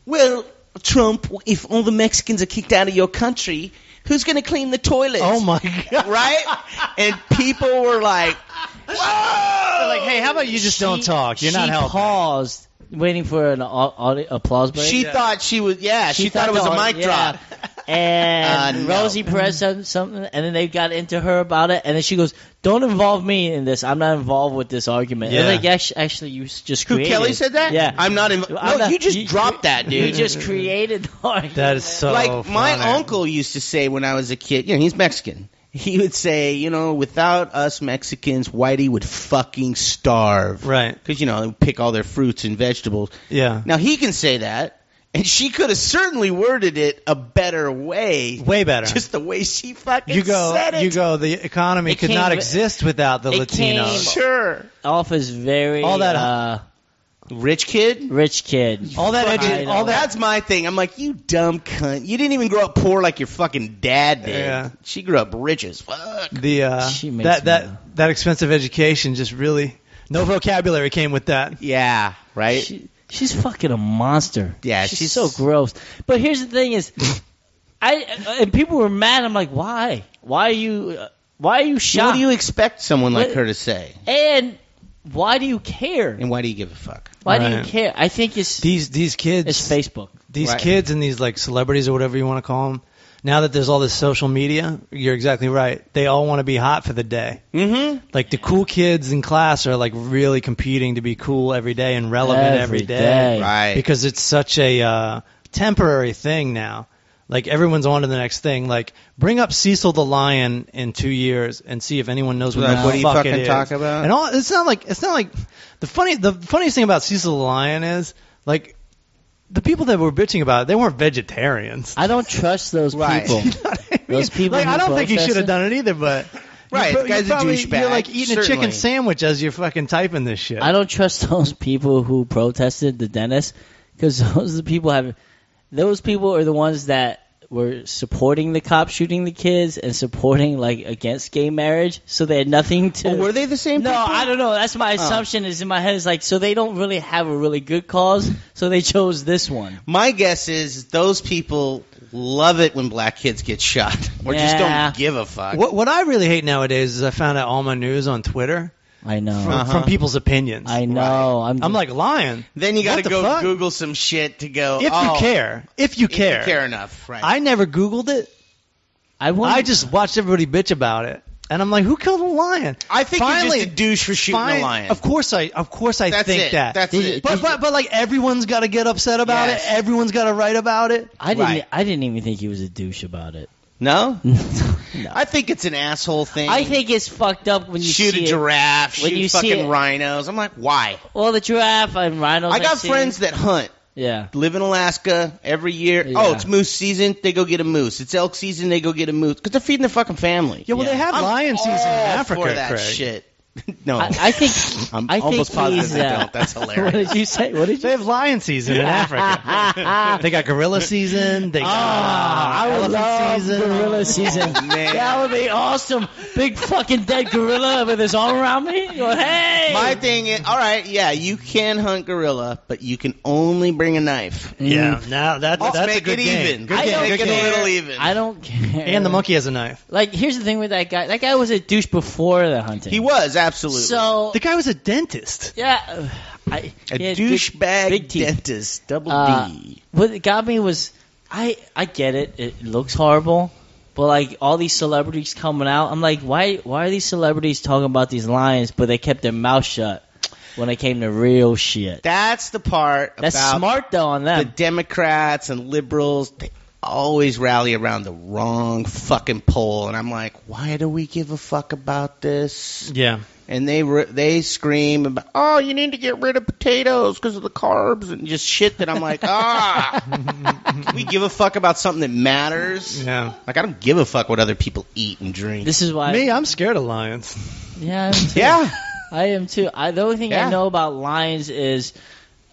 well, Trump, if all the Mexicans are kicked out of your country, who's going to clean the toilets? Oh, my God. Right? And people were like, whoa! They're like, hey, how about you just don't talk? You're not helping. She paused, waiting for an applause break. She thought she was, she thought it was a mic drop. And No. Rosie Perez said something, and then they got into her about it, and then she goes, "Don't involve me in this. I'm not involved with this argument." Yeah. And like, actually, you just Who, created. Kelly said that? Yeah. I'm not involved. No, you just dropped that, dude. You just created the argument. That is so Like my funny. uncle used to say when I was a kid, he's Mexican. He would say, without us Mexicans, Whitey would fucking starve. Right. Because, they would pick all their fruits and vegetables. Yeah. Now, he can say that, and she could have certainly worded it a better way. Way better. Just the way she fucking You go, said it. the economy could not exist without the it came- Latinos. Sure. Off as very All that- Rich kid? rich kid. All that That's my thing. I'm like, you dumb cunt. You didn't even grow up poor like your fucking dad did. Yeah. She grew up rich as fuck. She makes that expensive education just really no vocabulary came with that. Yeah, right? She's fucking a monster. Yeah, she's so gross. But here's the thing: is and people were mad. I'm like, why? Why are you shocked? What do you expect someone like her to say? And why do you care? And why do you give a fuck? Why do you Right. care? I think it's These kids, it's Facebook. these Right. kids and these like celebrities or whatever you want to call them. Now that there's all this social media, you're exactly right. They all want to be hot for the day. Mm-hmm. Like the cool kids in class are like really competing to be cool every day and relevant every day. Right. Because it's such a temporary thing now. Like everyone's on to the next thing. Like bring up Cecil the Lion in 2 years and see if anyone knows what Like, the what are you fuck fucking it is. talking about? And all it's not like the funniest thing about Cecil the Lion is like the people that were bitching about it, they weren't vegetarians. I don't trust those Right. people. You know what I mean? Those people Like who I don't think he should have protested? done it either, but Right, you're, the guy's you're a probably, douchebag, You're like eating a certainly. chicken sandwich as you're fucking typing this shit. I don't trust those people who protested the dentist because those are the people those people are the ones that were supporting the cops shooting the kids and supporting like against gay marriage, so they had nothing to. Oh, were they the same No, people? I don't know. That's my assumption. Is in my head is like so they don't really have a really good cause, so they chose this one. My guess is those people love it when black kids get shot, or just Yeah. don't give a fuck. What I really hate nowadays is I found out all my news on Twitter I know. from people's opinions. I know. I'm like lying. Then you got What to the go fuck? Google some shit to go. If you care, if you if you care, care enough, right? I never Googled it. I just watched everybody bitch about it, and I'm like, who killed a lion? I think Finally, you're just a douche for shooting a lion. Of course I That's think it. that. That's it. But like everyone's got to get upset about Yes. it. Everyone's got to write about it. I didn't. Right. I didn't even think he was a douche about it. No? No. I think it's an asshole thing. I think it's fucked up when you shoot see a giraffe, When shoot you see fucking it- rhinos. I'm like, why? Well, the giraffe and rhinos. I got see. friends that hunt, Yeah. Live in Alaska every year. Yeah. Oh, it's moose season. They go get a moose. It's elk season. They go get a moose because they're feeding their fucking family. Yeah, well, they have lion season in Africa, for that Craig. shit. No, I think I'm I almost think positive he's, they don't. That's What hilarious. did you say? What did They you have lion season in Africa. They got gorilla season. They got I would elephant love season. gorilla season. man. That would be awesome. Big fucking dead gorilla with his arm around me. You're like, hey. My thing is, all right, yeah, you can hunt gorilla, but you can only bring a knife. Yeah, now that's Let's a make good it game. even. Good I game. don't Make Good it a game. little even. I don't care. And the monkey has a knife. Like, here's the thing with that guy. That guy was a douche before the hunting. He was absolutely So The guy was a dentist. yeah, a he had big douchebag teeth. dentist. Double D. What got me was I get it. It looks horrible, but like all these celebrities coming out, I'm like, why are these celebrities talking about these lions, but they kept their mouth shut when it came to real shit? That's the part That's about smart though on the them. Democrats and liberals. They always rally around the wrong fucking pole, and I'm like, why do we give a fuck about this? Yeah. And they scream about, oh, you need to get rid of potatoes because of the carbs and just shit that I'm like, Can we give a fuck about something that matters? Yeah. Like, I don't give a fuck what other people eat and drink. This is why. Me, I'm scared of lions. Yeah, I am too. Yeah. I am too. The only thing Yeah. I know about lions is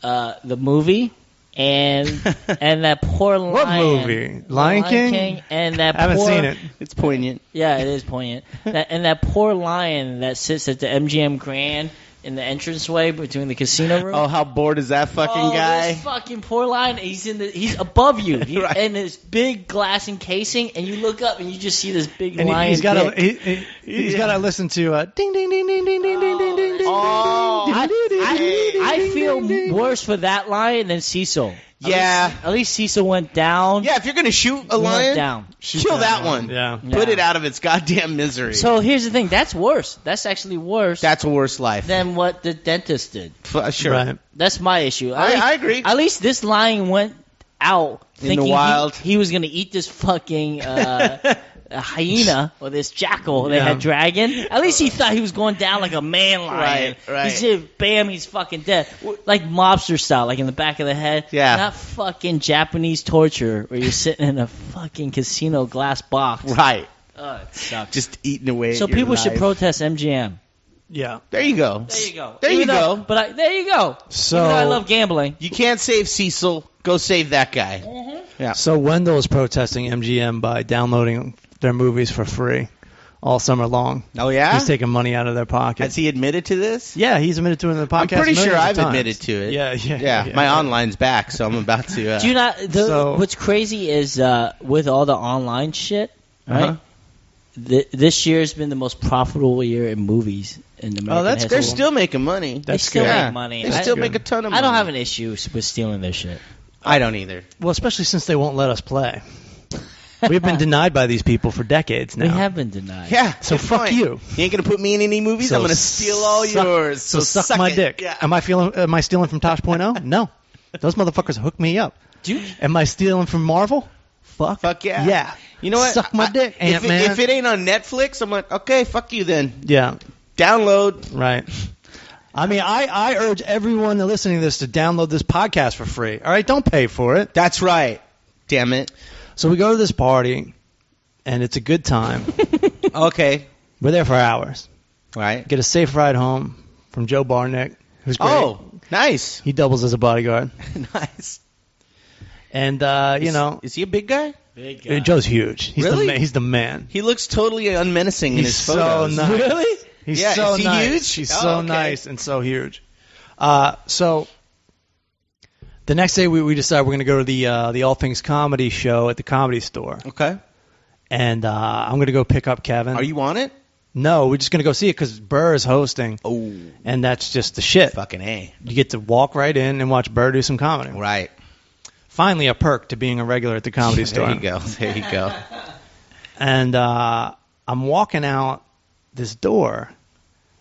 the movie and that poor lion. What movie? Lion King? and that I haven't poor, seen it. It's poignant. Yeah, it is poignant. That poor lion that sits at the MGM Grand in the entranceway between the casino room. Oh, how bored is that fucking guy? This fucking poor lion. He's above you, Right. in this big glass encasing, and you look up and you just see this big And lion. he's got dick. to he's got to listen to ding ding ding ding ding ding ding ding ding ding. Oh, I feel worse for that lion than Cecil. Yeah. At least Cecil went down. Yeah, if you're going to shoot a He went lion, down. kill that one. Yeah. Put it out of its goddamn misery. So here's the thing. That's worse. That's actually worse That's a worse life. than what the dentist did. Sure. Right. That's my issue. I agree. At least this lion went out In the thinking wild. he was going to eat this fucking a hyena or this jackal they Yeah. had dragon. At least he thought he was going down like a man lion. Right. He said, bam, he's fucking dead. Like mobster style, like in the back of the head. Yeah. Not fucking Japanese torture where you're sitting in a fucking casino glass box. Right. Oh, it sucks. Just eating away So at your people should life. protest MGM. Yeah. There you go. There you go. There Even you though- go. But there you go. So Even though I love gambling. You can't save Cecil. Go save that guy. Yeah. So Wendell is protesting MGM by downloading their movies for free all summer long. Oh, yeah? He's taking money out of their pocket. Has he admitted to this? Yeah, he's admitted to it in the podcast. I'm pretty sure millions of I've times. admitted to it. Yeah. My online's back, so I'm about to. Do you not? So- What's crazy is with all the online shit, right? Uh-huh. This year has been the most profitable year in movies in American Oh, that's history. They're still making money. They That's still good. make money. They I, still good. make a ton of money. I don't have an issue with stealing their shit. I don't either. Well, especially since they won't let us play. We've been denied by these people for decades now. We have been denied. Yeah. So good fuck point. you. You ain't gonna put me in any movies. So I'm gonna steal all suck- yours. So suck my it. dick. Yeah. Am I stealing from Tosh.0? No. Those motherfuckers hook me up. Dude, Am I stealing from Marvel? Fuck yeah. Yeah. You know what? Suck my dick, if Ant-Man. if it ain't on Netflix, I'm like, okay, fuck you then. Yeah. Download. Right. I mean, I urge everyone listening to this to download this podcast for free. All right, don't pay for it. That's right. Damn it. So we go to this party, and it's a good time. Okay. We're there for hours. Right. Get a safe ride home from Joe Barnick, who's great. Oh, nice. He doubles as a bodyguard. Nice. And, Is he a big guy? big guy. Joe's huge. He's Really? he's the man. He looks totally unmenacing in He's his so photos. nice. Really? He's Yeah, so is he nice. huge? He's Oh, so okay. nice and so huge. So the next day we decide we're going to go to the All Things Comedy show at the Comedy Store, Okay. and I'm going to go pick up Kevin. Are you on it? No, we're just going to go see it because Burr is hosting, Oh, and that's just the shit. fucking A. You get to walk right in and watch Burr do some comedy. Right. Finally, a perk to being a regular at the Comedy Store. There you go. There you go. And I'm walking out this door.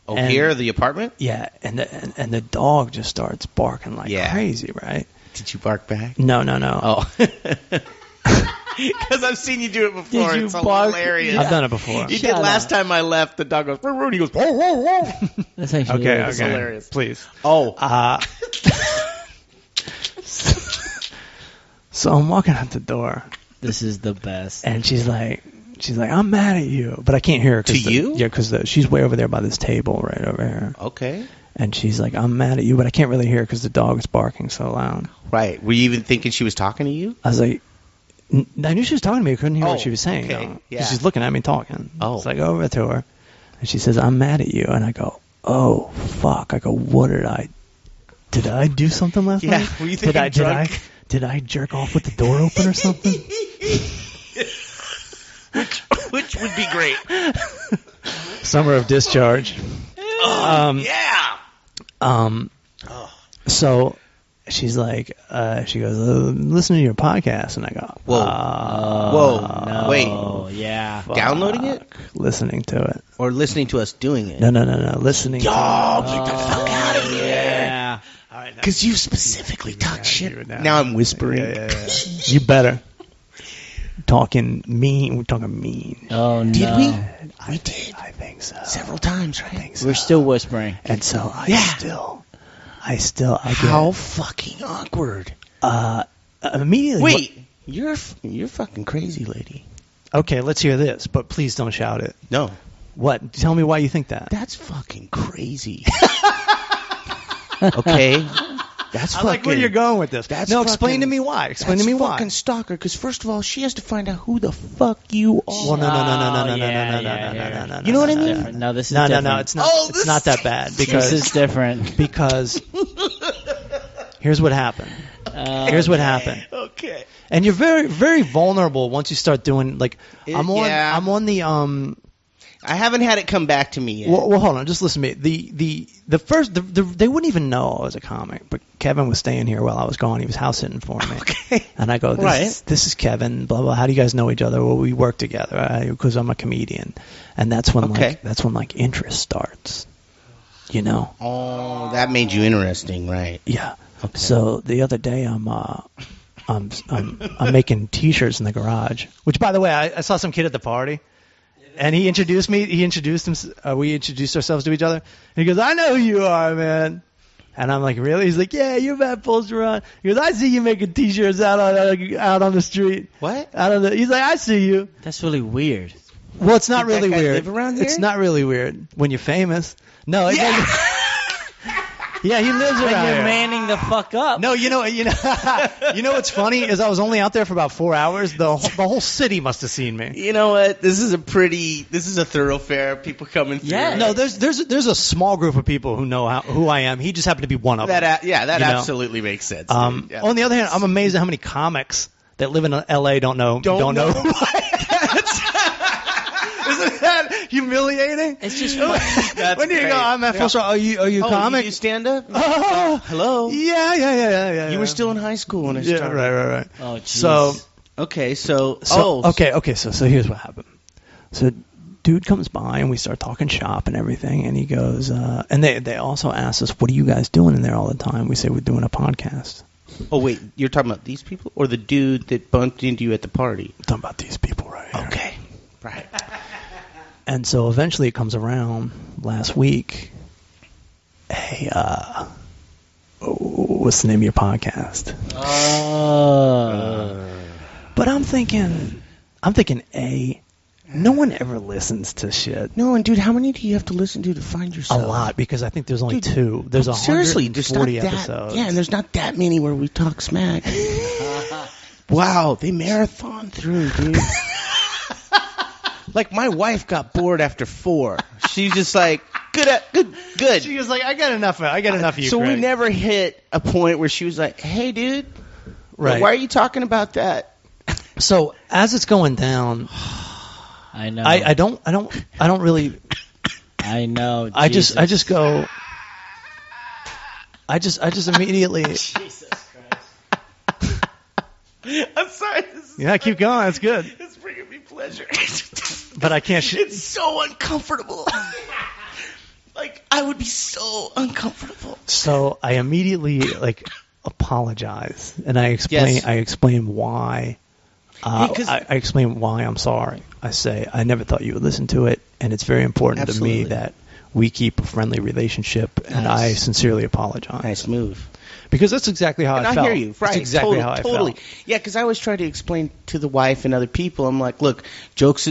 Oh, And- here, the apartment? Yeah, and the dog just starts barking like Yeah. crazy, right? Did you bark back? No. Oh. Because I've seen you do it before. Did you It's bark? hilarious. I've done it before. You Shut did last up. time I left. The dog goes, "Roo, roo," and he goes, "Whoa, whoa, whoa." That's actually Okay, It's okay. hilarious. Please. Oh. So I'm walking out the door, This is the best. and she's like, I'm mad at you, but I can't hear her. To you? Yeah, because she's way over there by this table right over here. Okay. And she's like, I'm mad at you, but I can't really hear because the dog is barking so loud. Right. Were you even thinking she was talking to you? I was like, I knew she was talking to me. I couldn't hear what she was saying. okay. Though. Yeah. She's looking at me talking. Oh. So I go over to her, and she says, I'm mad at you. And I go, oh, fuck. I go, what did I do something last night? Were you thinking drunk? Did I jerk off with the door open or something? Which would be great. Summer of discharge. Yeah. So she's like, she goes, listen to your podcast. And I go, Whoa. No. Wait. Yeah. Downloading it? Listening to it. Or listening to us doing it? No. Listening to it. Get the fuck out of here. Yeah. Because you specifically talk shit. Now I'm whispering. Yeah. You better. Talking mean. We're talking mean. Oh, no. Did we? We did. I think so. Several times, right? I think so. We're still whispering. And so I get How fucking awkward. immediately. Wait, you're fucking crazy, lady. Okay, let's hear this, but please don't shout it. No. What? Tell me why you think that. That's fucking crazy. Okay? That's I fucking... like where you're going with this. That's No, explain fucking- to me why. Explain to me why. fucking stalker, because first of all, she has to find out who the fuck you are. Well, no. You know what I mean? Different. No, this is No, different. it's not. Oh, it's this not that bad because This is different. because here's what happened. Here's what happened. Okay. And you're very, very vulnerable once you start doing like I'm on the I haven't had it come back to me yet. Well, hold on. Just listen to me. The first they wouldn't even know I was a comic, but Kevin was staying here while I was gone. He was house sitting for me. Okay. And I go, this is Kevin. Blah blah. How do you guys know each other? Well, we work together because I'm a comedian, and that's when like interest starts. You know. Oh, that made you interesting, right? Yeah. Okay. So the other day I'm making T-shirts in the garage. Which, by the way, I saw some kid at the party. And he introduced me. We introduced ourselves to each other. And he goes, I know who you are, man. And I'm like, really? He's like, yeah, you're Matt Fulchiron. He goes, I see you making T-shirts out on the street. What? He's like, I see you. That's really weird. Well, it's not Did that really guy weird. live around here? It's not really weird when you're famous. No. Yeah. Yeah, he lives When around you're here. manning the fuck up. No, you know what's funny is I was only out there for about 4 hours. The whole city must have seen me. You know what? This is a thoroughfare. People coming through. Yeah. No, there's a small group of people who know who I am. He just happened to be one of them. That You know? absolutely makes sense. Dude. Yeah. On the other hand, I'm amazed at how many comics that live in L.A. don't know who I am. Isn't that humiliating? It's just That's when you great. go, I'm at Fulchiron. Are you a You comic? do stand up? Oh, Hello. yeah. You were still in high school when I Yeah, started. right. Oh, jeez. So Okay, so okay. So here's what happened. So dude comes by and we start talking shop and everything, and he goes, and they also asked us, what are you guys doing in there all the time? We say we're doing a podcast. Oh wait, you're talking about these people or the dude that bumped into you at the party? I'm talking about these people right here. Okay, right. And so eventually it comes around last week. Hey, what's the name of your podcast? But I'm thinking, no one ever listens to shit. No, and dude, how many do you have to listen to find A yourself? lot, because I think there's only Dude, two. There's seriously, there's not 140 that. episodes. Yeah, and there's not that many where we talk smack. Wow, they marathon through, dude. Like my wife got bored after 4. She's just like, good. She was like, I got enough of you, So Craig. we never hit a point where she was like, hey, dude, Right. why are you talking about that? So as it's going down, I know. I don't really. I know. I just Jesus. go. I just immediately. Jesus Christ. I'm sorry. Yeah, keep going. That's good. It's bringing me pleasure. But I can't. It's so uncomfortable. Like, I would be so uncomfortable. So I immediately apologize, and I explain. Yes. I explain why. Because- I explain why I'm sorry. I say I never thought you would listen to it, and it's very important to me Absolutely. that we keep a friendly relationship, and I sincerely apologize. Nice move. Because that's exactly how I felt. I hear you. Right. That's exactly how I totally. felt. Yeah, because I always try to explain to the wife and other people, I'm like, look, jokes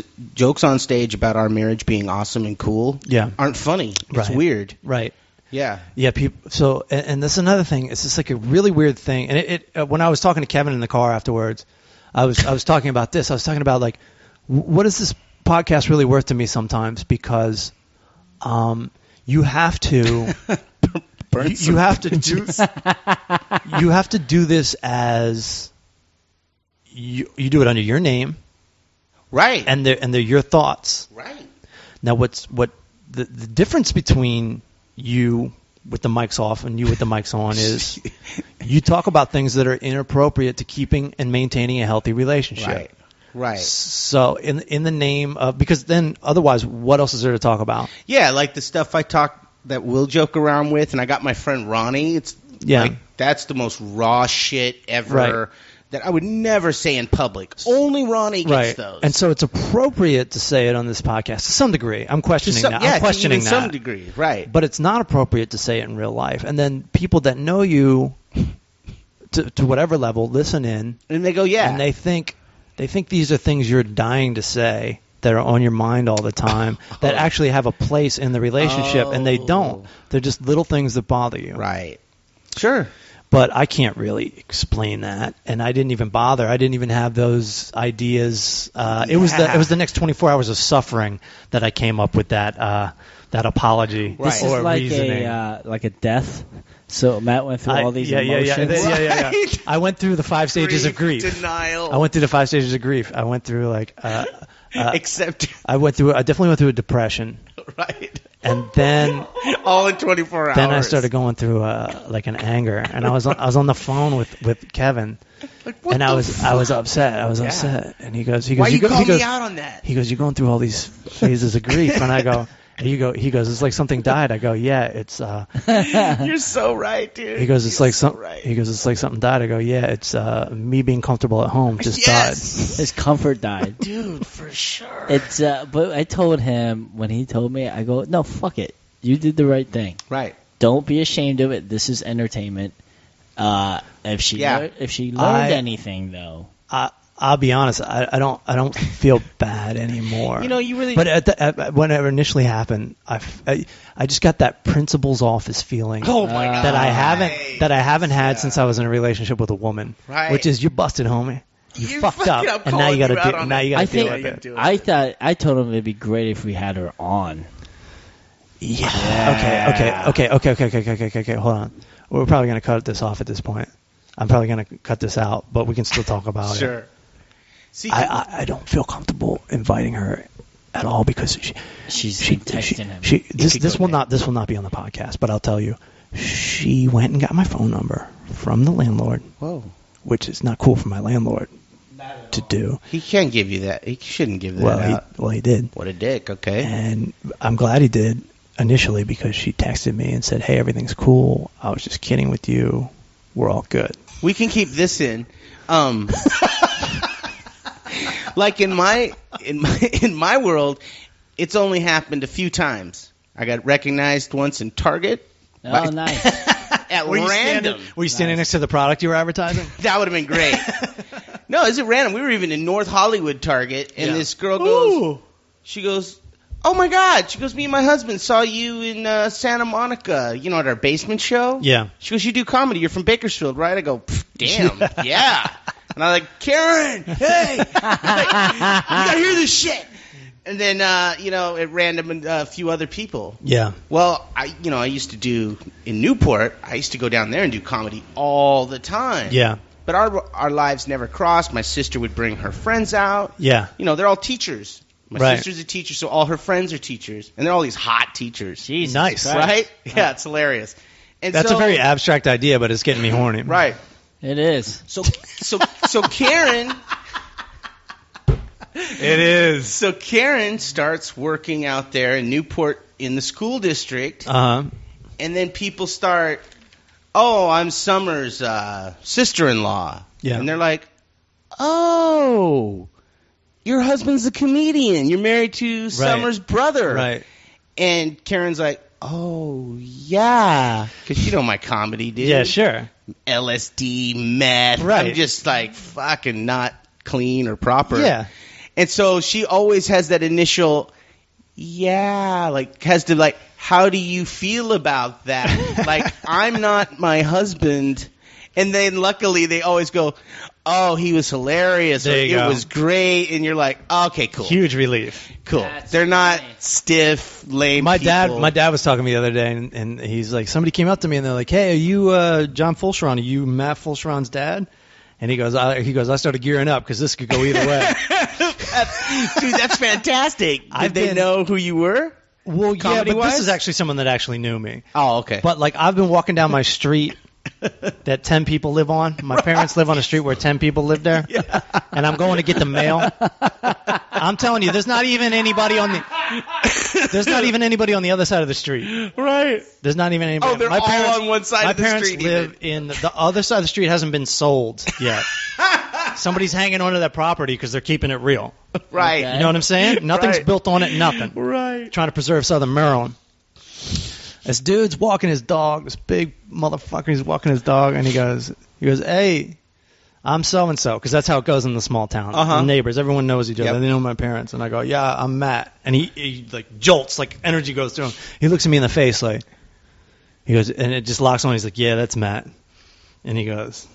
on stage about our marriage being awesome and cool aren't funny. It's weird. Right. Yeah. Yeah, people. So, and that's another thing. It's just like a really weird thing. And it when I was talking to Kevin in the car afterwards, I was talking about this. I was talking about like, what is this podcast really worth to me sometimes? Because, you have to. You have to do. You have to do this as you do it under your name, right? And they're your thoughts, right? Now, what the difference between you with the mics off and you with the mics on is you talk about things that are inappropriate to keeping and maintaining a healthy relationship, right? So in the name of, because then otherwise, what else is there to talk about? Yeah, like the stuff I talk. That we'll joke around with, and I got my friend Ronnie. It's like, that's the most raw shit ever that I would never say in public. Only Ronnie gets those. And so it's appropriate to say it on this podcast to some degree. I'm questioning that. Yeah, I'm questioning to that. some degree, right. But it's not appropriate to say it in real life. And then people that know you to whatever level listen in. And they go, yeah. And they think these are things you're dying to say. That are on your mind all the time, that actually have a place in the relationship, and they don't. They're just little things that bother you. Right. Sure. But I can't really explain that, and I didn't even bother. I didn't even have those ideas. It was the next 24 hours of suffering that I came up with that apology. This is like a death. So Matt went through all these emotions. Yeah. I went through the 5 stages of grief. Denial. I went through the 5 stages of grief. I went through like. I definitely went through a depression. Right. And then all in 24 hours. Then I started going through like an anger, and I was on the phone with Kevin, and I was upset. I was upset, and he goes, why you call me out on that? He goes, you're going through all these phases of grief, and I go. He goes, it's like something died. I go, yeah, it's. You're so right, dude. He goes, it's like something died. I go, yeah, it's me being comfortable at home just died. His comfort died, dude, for sure. It's but I told him when he told me, I go, no, fuck it, you did the right thing. Right. Don't be ashamed of it. This is entertainment. If she learned anything though. I'll be honest. I don't feel bad anymore. You know, you really. But when it initially happened, I just got that principal's office feeling. Oh my God. That I haven't had since I was in a relationship with a woman. Right. Which is, you busted, homie. You fucked up, and now you got to deal with it. I told him it'd be great if we had her on. Yeah. Okay. Hold on. We're probably gonna cut this off at this point. I'm probably gonna cut this out, but we can still talk about it. Sure. See, I don't feel comfortable inviting her at all because she's texting him. This will not be on the podcast, but I'll tell you, she went and got my phone number from the landlord. Whoa. Which is not cool for my landlord to do. He can't give you that. He shouldn't give that out. He did. What a dick. Okay. And I'm glad he did initially because she texted me and said, "Hey, everything's cool. I was just kidding with you. We're all good." We can keep this in. Like in my world, it's only happened a few times. I got recognized once in Target. Oh, nice. At random. Were you standing next to the product you were advertising? That would have been great. No, is it random? We were even in North Hollywood Target, and this girl goes, she goes, "Oh my God!" She goes, "Me and my husband saw you in Santa Monica, at our basement show." Yeah. She goes, "You do comedy? You're from Bakersfield, right?" I go, "Damn, yeah." And I'm like, "Karen, hey, you gotta hear this shit." And then, at random and a few other people. Yeah. Well, I used to do in Newport. I used to go down there and do comedy all the time. Yeah. But our lives never crossed. My sister would bring her friends out. Yeah. They're all teachers. My sister's a teacher, so all her friends are teachers, and they're all these hot teachers. Jesus, nice, right? Yeah, it's hilarious. And that's a very abstract idea, but it's getting me horny. Right. It is. So Karen. It is. So Karen starts working out there in Newport in the school district. Uh-huh. And then people start, "Oh, I'm Summer's sister-in-law." Yeah. And they're like, "Oh, your husband's a comedian. You're married to Summer's brother." Right. And Karen's like, oh, yeah. Because you know my comedy, dude. Yeah, sure. LSD, meth. Right. I'm just like fucking not clean or proper. Yeah. And so she always has that initial, yeah, like has to like, how do you feel about that? Like, I'm not my husband. And then luckily they always go, oh, he was hilarious. There you it go. was great. And you're like, okay, cool. Huge relief. Cool. That's They're not funny. stiff, lame My people. dad was talking to me the other day, and he's like, somebody came up to me and they're like, hey, are you John Fulchiron? Are you Matt Fulchiron's dad? And he goes, I started gearing up because this could go either way. Dude, that's fantastic. Did they know who you were? Well, yeah, but Comedy-wise? this is actually someone that actually knew me. Oh, okay. But like, I've been walking down my street that 10 people live on. My parents live on a street where 10 people live there. Yeah. And I'm going to get the mail. I'm telling you, there's not even anybody on the other side of the street. Right. There's not even anybody. Oh, they're all on one side of the street. My parents live in the other side of the street. Hasn't been sold yet. Somebody's hanging onto that property because they're keeping it real. Right. Okay. You know what I'm saying? Nothing's Right. built on it. Nothing. Right. Trying to preserve Southern Maryland. This dude's walking his dog. This big motherfucker. He's walking his dog, and he goes, hey, I'm so and so, because that's how it goes in the small town. Uh-huh. The neighbors, everyone knows each other. Yep. They know my parents, and I go, yeah, I'm Matt. And he like jolts, like energy goes through him. He looks at me in the face, like he goes, and it just locks on. He's like, yeah, that's Matt. And he goes,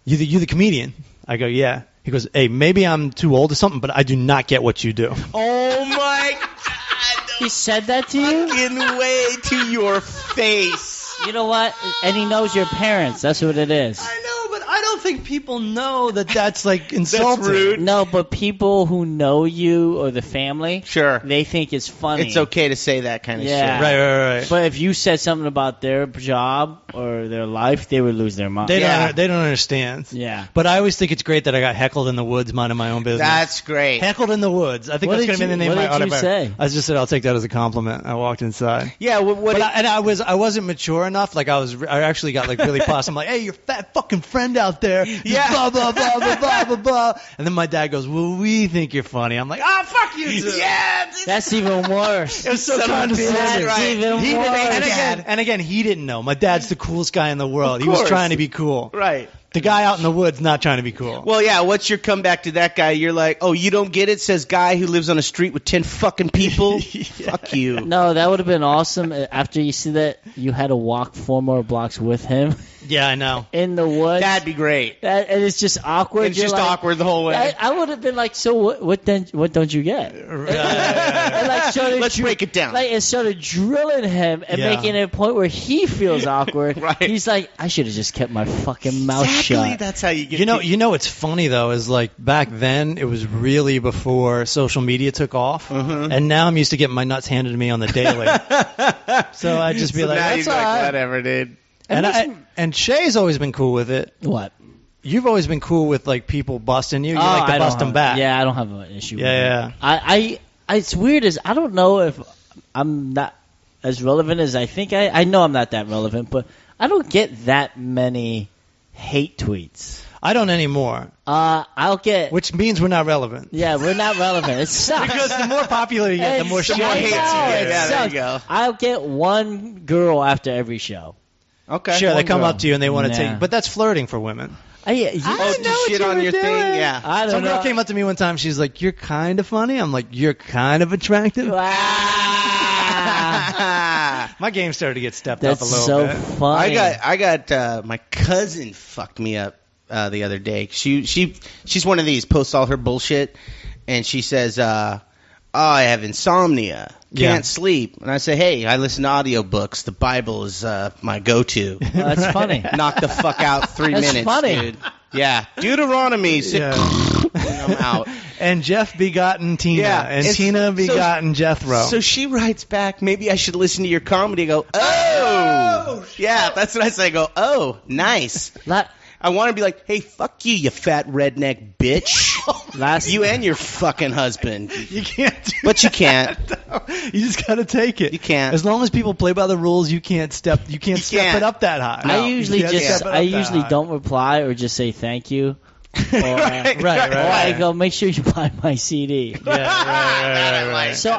you the comedian? I go, yeah. He goes, hey, maybe I'm too old or something, but I do not get what you do. Oh, my God. He said that to you? Fucking way to your face. You know what? And he knows your parents. That's what it is. I know, but I don't think people know that that's like insulting. That's rude. No, but people who know you or the family, Sure. they think it's funny. It's okay to say that kind of Yeah. shit. Right. But if you said something about their job or their life, they would lose their mind. They Yeah. don't understand. Yeah. But I always think it's great that I got heckled in the woods minding my own business. That's great. Heckled in the woods. I think What that's did going to be the you- name of what my did you autobiography. say? I just said I'll take that as a compliment. I walked inside. Yeah, But I wasn't mature enough. Like I actually got like really possum. I'm like, hey, your fat fucking friend out there. Yeah. Blah blah blah blah blah blah blah. And then my dad goes, well, we think you're funny. I'm like, ah, fuck you too. Yeah. That's even worse. It was so Son of a condescending. bitch, That's right. even He didn't, worse. and again, he didn't know. My dad's the coolest guy in the world. Of He was course. trying to be cool. Right. The guy out in the woods not trying to be cool. Well, yeah, what's your comeback to that guy? You're like, oh, you don't get it? Says guy who lives on a street with 10 fucking people? Fuck you. No, that would have been awesome. After you see that, you had to walk 4 more blocks with him Yeah, I know. in the woods. That'd be great. And it's just awkward. It's You're just like- awkward the whole way. I would have been like, so what don't you get? And like started Let's break it down. Like, and started drilling him and Yeah. making it a point where he feels awkward. Right. He's like, I should have just kept my fucking mouth Exactly. shut. That's how you get You know what's funny though is like back then it was really before social media took off, and now I'm used to getting my nuts handed to me on the daily. So I just be like, now that's you're all like, right. whatever, dude. And Shay's always been cool with it. What? You've always been cool with like people busting you. You Oh, like to I bust don't them have- back. Yeah, I don't have an issue with Yeah, it. I it's weird as I don't know if I'm not as relevant as I think I know I'm not that relevant, but I don't get that many hate tweets. I don't anymore, I'll get which means we're not relevant. yeah, we're not relevant. It sucks. Because the more popular you get, the more It's- shit more I you hates get. you know, get. it Yeah, there you sucks. go. I'll get one girl after every show. Okay. Sure, they One come girl. up to you and they want to Nah. take, but that's flirting for women. Oh, to shit on your thing? Yeah. I don't Some know. girl came up to me one time. She's like, "You're kind of funny." I'm like, "You're kind of attractive." Ah, My game started to get stepped that's up a little so bit. funny. I got my cousin fucked me up the other day. She's one of these, posts all her bullshit, and she says, oh, I have insomnia, can't sleep. And I say, hey, I listen to audiobooks. The Bible is my go-to. That's funny. Knock the fuck out 3 That's minutes, funny. dude. Yeah, Deuteronomy. Yeah. I'm out. And Jeff begotten Tina, Yeah, and it's- Tina begotten Jethro. So she writes back, maybe I should listen to your comedy. I go, oh, yeah, that's what I say. I go, oh, nice. I want to be like, hey, fuck you, you fat redneck bitch. Last You and your fucking husband. you can't do But you can't. that. You just gotta take it. You can't. As long as people play by the rules, you can't step can't. it up that high. No. I usually You can't step it up that high. don't reply or just say thank you. Or, Right. or I go, make sure you buy my CD. Right. So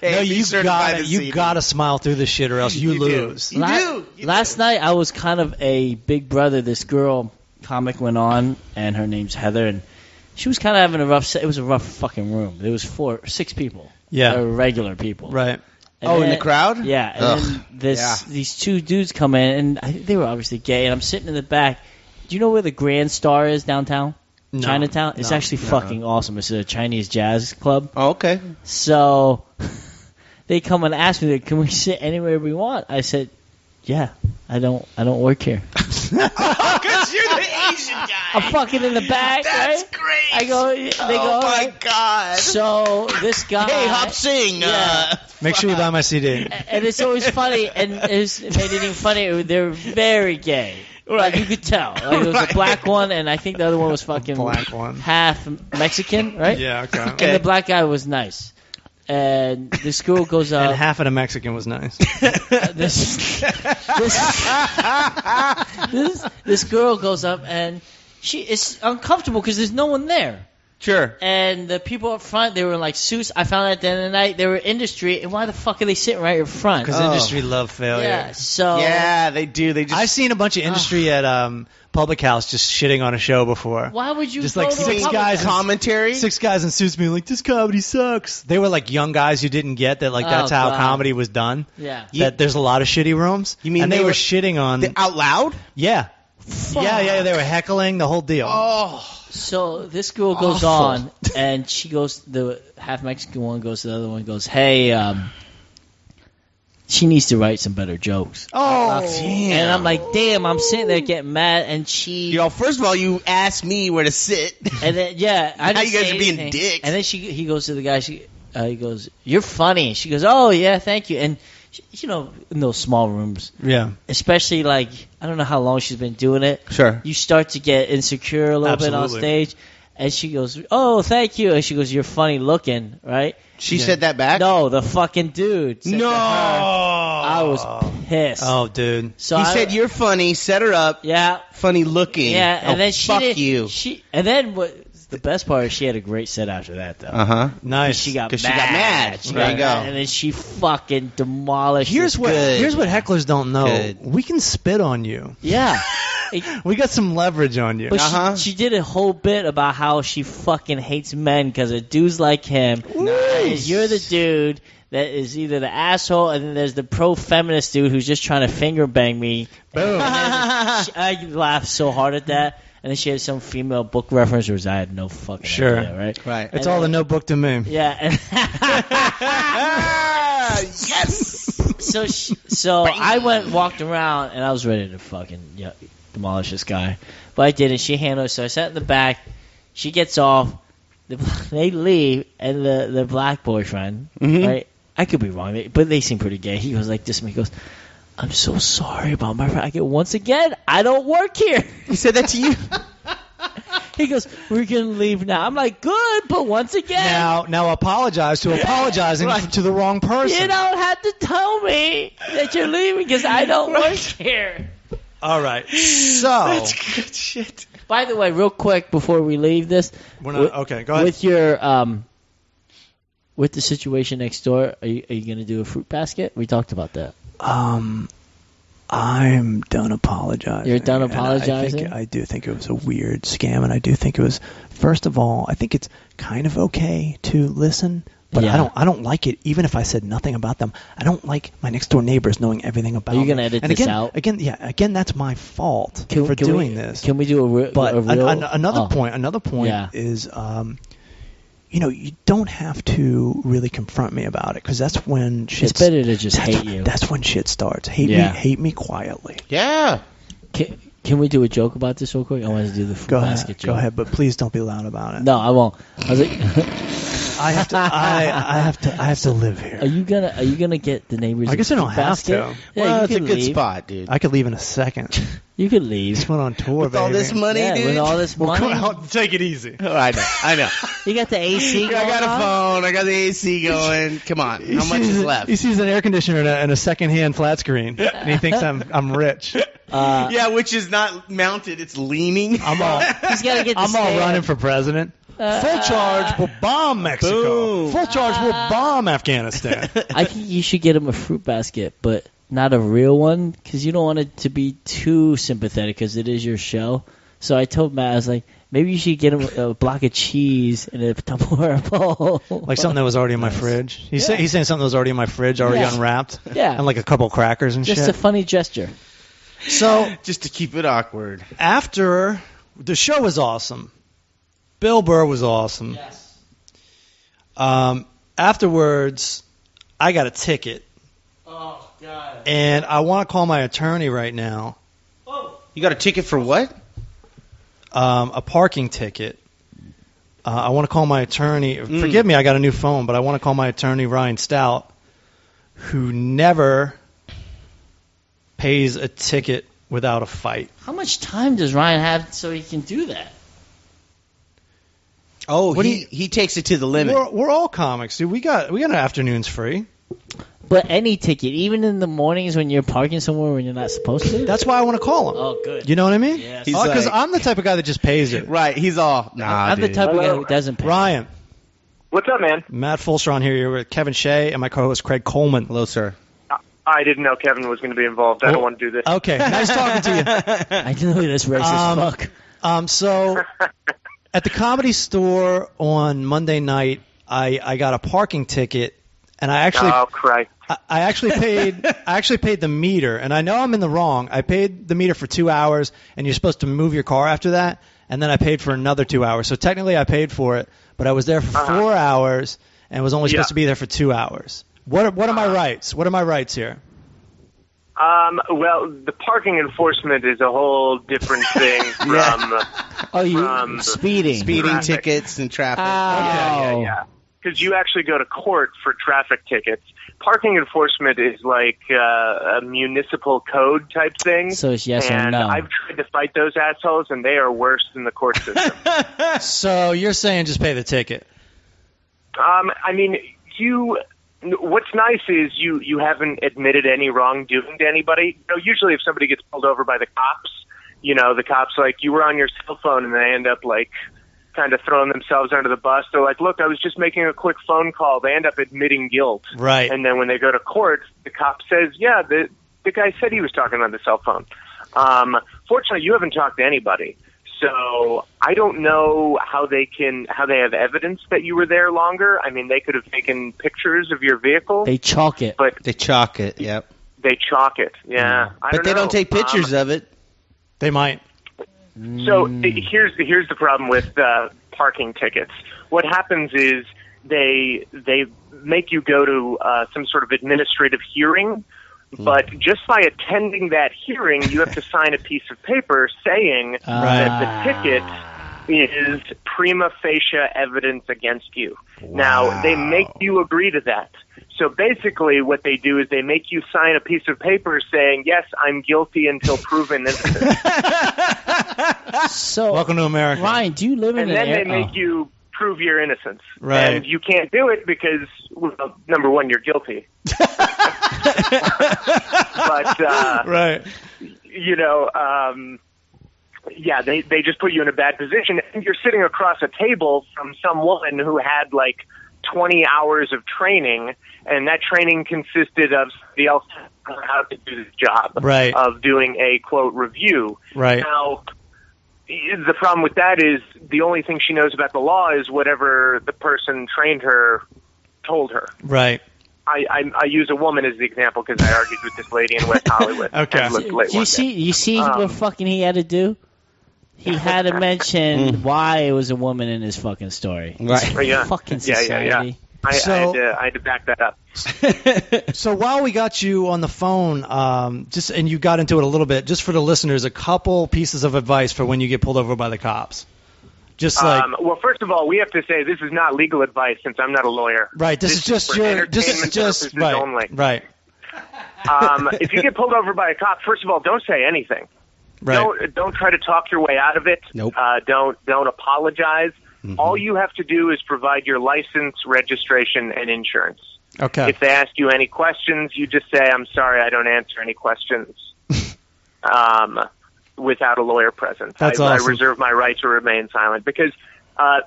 No, you gotta smile through this shit or else you lose. Last night I was kind of a big brother. This girl comic went on, and her name's Heather, and she was kind of having a rough. It was a rough fucking room. There was 6 people. Yeah. Regular people. Right. And in the crowd? Yeah. And then these 2 dudes come in, and they were obviously gay, and I'm sitting in the back. Do you know where the Grand Star is downtown? No, Chinatown? It's actually fucking awesome. It's a Chinese jazz club. Oh, okay. So they come and ask me, can we sit anywhere we want? I said, yeah, I don't work here. Because you're the Asian guy. I'm fucking in the back, That's right? great. They go, oh my God. So this guy. Hey, Hop Sing. Yeah. Make sure you buy my CD. And it's always funny, and it made it even funnier. They're very gay. Like, you could tell. Like, it was a black one, and I think the other one was fucking black one. half Mexican, right? Yeah, okay. And the black guy was nice. And this girl goes up. And half of the Mexican was nice. This girl goes up, and it's uncomfortable because there's no one there. Sure. And the people up front, they were in like suits. I found out at the end of the night they were industry, and why the fuck are they sitting right in front? Because industry love failure. Yeah, so Yeah, they do. They just. I've seen a bunch of industry at Public House just shitting on a show before. why would you Just go like to a 6 public guys house? commentary. 6 guys in suits being like, this comedy sucks. They were like young guys who didn't get that like that's how God. comedy was done. Yeah. That there's a lot of shitty rooms. You mean and they they were were- shitting on Out loud? Yeah. Yeah, they were heckling the whole deal. Oh. So this girl goes Awful. on, and she goes. The half Mexican one goes to the other one. Goes, hey, she needs to write some better jokes. Oh, damn. And I'm like, damn, I'm sitting there getting mad, and she. Yo, first of all, you asked me where to sit. And then I Now didn't you guys say are being anything. dicks. And then he goes to the guy. He goes, "You're funny." And she goes, "Oh yeah, thank you." And she, in those small rooms, Yeah. especially like I don't know how long she's been doing it. Sure. You start to get insecure a little bit on Absolutely. stage. And she goes, "Oh, thank you." And she goes, "You're funny looking, right?" She said that back? No, the fucking dude. Said No. to her. I was pissed. Oh, dude. So He said, you're funny, set her up, yeah, funny looking. yeah. And Oh, then she fuck did, you. And then what? The best part is she had a great set after that, though. Uh-huh. Nice. She got 'Cause mad. she got mad. There you go. And then she fucking demolished. Here's this what girl. here's what hecklers don't know. Good. We can spit on you. Yeah. We got some leverage on you. But Uh-huh. she did a whole bit about how she fucking hates men because of dudes like him. Nice. You're the dude that is either the asshole, and then there's the pro-feminist dude who's just trying to finger bang me. Boom. I laughed so hard at that. And then she had some female book reference, whereas I had no fucking Sure. idea, right? Right. It's all the notebook to me. Yeah. And Yes! so I walked around, and I was ready to fucking demolish this guy. But I didn't. She handled it, so I sat in the back. She gets off. They leave, and the black boyfriend, right? I could be wrong, but they seem pretty gay. He goes like this, and he goes, "I'm so sorry about my friend. Once again, I don't work here." He said that to you? He goes, "We're gonna leave now." I'm like, "Good, but once again, Now apologize to apologizing to the wrong person. you don't have to tell me that you're leaving because I don't work here." All right. So Good shit. By the way, real quick before we leave this, we're not okay. Go ahead. with your with the situation next door, are you gonna do a fruit basket? We talked about that. I'm done apologizing. You're done And apologizing? I do think it was a weird scam, and I do think it was. First of all, I think it's kind of okay to listen, but Yeah. I don't like it. Even if I said nothing about them, I don't like my next door neighbors knowing everything about. Are you gonna me. edit and this again, out? Again, that's my fault for doing this. Can we do a real? But another oh. point Yeah. is, you don't have to really confront me about it because that's when shit. It's better to just hate you. That's when shit starts. Yeah. Hate me quietly. Yeah. Can we do a joke about this real quick? I want to do the fruit basket joke. Go ahead, but please don't be loud about it. No, I won't. I was like, I have to live here. Are you gonna get the neighbors? I guess I don't fruit have basket? to. Yeah, Well, you it's a could good leave. spot, dude. I could leave in a second. You could leave. Just went on tour, With all baby. this money, Yeah, dude. with all this Well, money. come on, take it easy. Oh, I know. You got the AC. I got going a on? phone. I got the AC going. Come on. How much is left? He sees an air conditioner and a second-hand flat screen, and he thinks I'm rich. Yeah, which is not mounted; it's leaning. He's got to get. I'm all running for president. Full charge will bomb Mexico. Boom. Full charge will bomb Afghanistan. I think you should get him a fruit basket, but not a real one, because you don't want it to be too sympathetic, because it is your show. So I told Matt, I was like, maybe you should get him a block of cheese in a Tupperware bowl. Like something that was already in my fridge. He's saying something that was already in my fridge, already unwrapped. Yeah. And like a couple crackers and Just shit. a funny gesture. So Just to keep it awkward. after the show was awesome. Bill Burr was awesome. Yes. Afterwards, I got a ticket. Oh, God. And I want to call my attorney right now. You got a ticket for what? A parking ticket. I want to call my attorney. Forgive me, I got a new phone, but I want to call my attorney, Ryan Stout, who never pays a ticket without a fight. How much time does Ryan have so he can do that? Oh, What do he takes it to the limit. We're all comics, dude. We got afternoons free. But any ticket, even in the mornings when you're parking somewhere when you're not supposed to? That's why I want to call him. Oh, good. You know what I mean? Yes. He's Because like- I'm the type of guy that just pays it. Right, he's all. Nah, I'm the dude. type of guy Hello. who doesn't pay. Ryan, What's up, man? Matt Fulchiron here. You're with Kevin Shea and my co-host Craig Coleman. Hello, sir. I didn't know Kevin was going to be involved. I don't want to do this. Okay, nice talking to you. I know this racist fuck. So at the Comedy Store on Monday night, I got a parking ticket, and I actually paid the meter, and I know I'm in the wrong. I paid the meter for 2 hours, and you're supposed to move your car after that, and then I paid for another 2 hours. So technically I paid for it, but I was there for 4 hours and was only supposed to be there for 2 hours. What are my rights? What are my rights here? Well, the parking enforcement is a whole different thing from speeding. Speeding Traffic. tickets and traffic. Yeah. Because you actually go to court for traffic tickets. Parking enforcement is like a municipal code type thing. So it's yes or and no. I've tried to fight those assholes, and they are worse than the court system. So you're saying just pay the ticket? I mean, what's nice is you haven't admitted any wrongdoing to anybody. You know, usually if somebody gets pulled over by the cops, the cops like, you were on your cell phone, and they end up like kind of throwing themselves under the bus. They're like, look, I was just making a quick phone call. They end up admitting guilt. Right. And then when they go to court, the cop says, yeah, the guy said he was talking on the cell phone. Fortunately, you haven't talked to anybody. So I don't know how they have evidence that you were there longer. I mean, they could have taken pictures of your vehicle. They chalk it. But They chalk it, yep. they chalk it. Yeah. But they don't take pictures of it. They might. So here's the problem with parking tickets. What happens is they make you go to some sort of administrative hearing, but just by attending that hearing, you have to sign a piece of paper saying that the ticket is prima facie evidence against you. Now, they make you agree to that. So basically what they do is they make you sign a piece of paper saying, yes, I'm guilty until proven innocent. So, Welcome to America. Ryan, do you live in And an then they area? make you prove your innocence. Right. And you can't do it because, well, number one, you're guilty. But, Right. yeah, they just put you in a bad position. And you're sitting across a table from someone who had like 20 hours of training, and that training consisted of somebody else telling how to do this job Right. of doing a, quote, review. Right. Now, the problem with that is the only thing she knows about the law is whatever the person trained her told her. Right. I use a woman as the example because I argued with this lady in West Hollywood. Okay. And looked late one day. You see what fucking he had to do? He had to mention why it was a woman in his fucking story. Right. Oh, yeah. Fucking Yeah, society. I So- had to back that up. So while we got you on the phone, and you got into it a little bit, just for the listeners, a couple pieces of advice for when you get pulled over by the cops. Just like, Well, first of all, we have to say this is not legal advice since I'm not a lawyer. right, this is just for your, this is entertainment just, purposes right, only. right, If you get pulled over by a cop, first of all, don't say anything. right. Don't try to talk your way out of it. Nope. Don't apologize. All you have to do is provide your license, registration, and insurance. Okay. If they ask you any questions, you just say, I'm sorry, I don't answer any questions. without a lawyer present. That's I awesome. reserve my right to remain silent because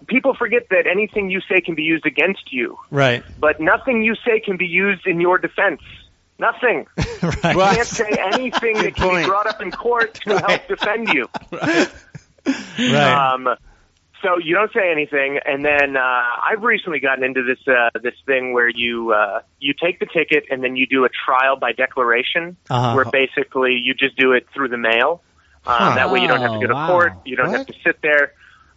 people forget that anything you say can be used against you, Right. but nothing you say can be used in your defense. Nothing. Right. You can't say anything that can be brought up in court to help defend you. Right. So you don't say anything, and then I've recently gotten into this thing where you take the ticket and then you do a trial by declaration, where basically you just do it through the mail. That way you don't have to go to court. You don't have to sit there.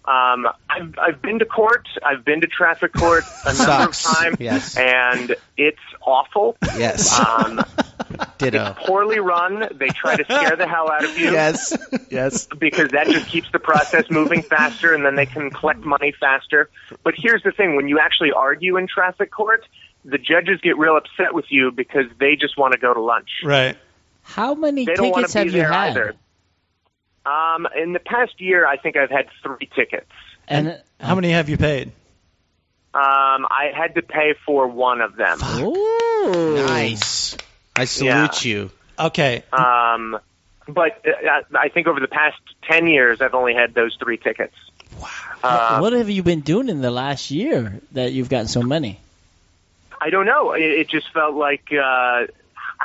I've been to court. I've been to traffic court a number of times, Yes. and it's awful. Yes. Ditto. It's poorly run. They try to scare the hell out of you. Yes. Yes. Because that just keeps the process moving faster, and then they can collect money faster. But here's the thing. When you actually argue in traffic court, the judges get real upset with you because they just want to go to lunch. Right. How many They don't want tickets to be have you there had? either. In the past year, I think I've had 3 tickets. And How many have you paid? I had to pay for one of them. Ooh. Nice. I salute you. Okay. But I think over the past 10 years, I've only had those 3 tickets. Wow. What have you been doing in the last year that you've gotten so many? I don't know. It just felt like I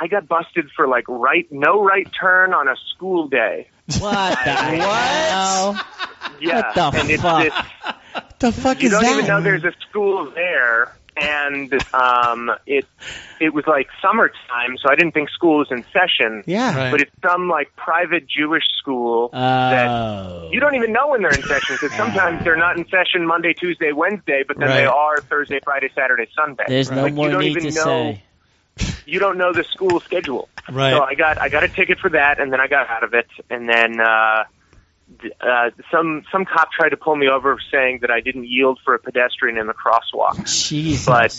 got busted for like no right turn on a school day. What the hell? Yeah, What the and it's fuck? this. The fuck You is don't that? even know there's a school there, and it was like summertime, so I didn't think school was in session. Yeah. Right. But it's some like private Jewish school that you don't even know when they're in session because sometimes they're not in session Monday, Tuesday, Wednesday, but then they are Thursday, Friday, Saturday, Sunday. There's no Like, more you don't need even to know. say. You don't know the school schedule. Right. So I got a ticket for that, and then I got out of it, and then some cop tried to pull me over saying that I didn't yield for a pedestrian in the crosswalk. Jesus. But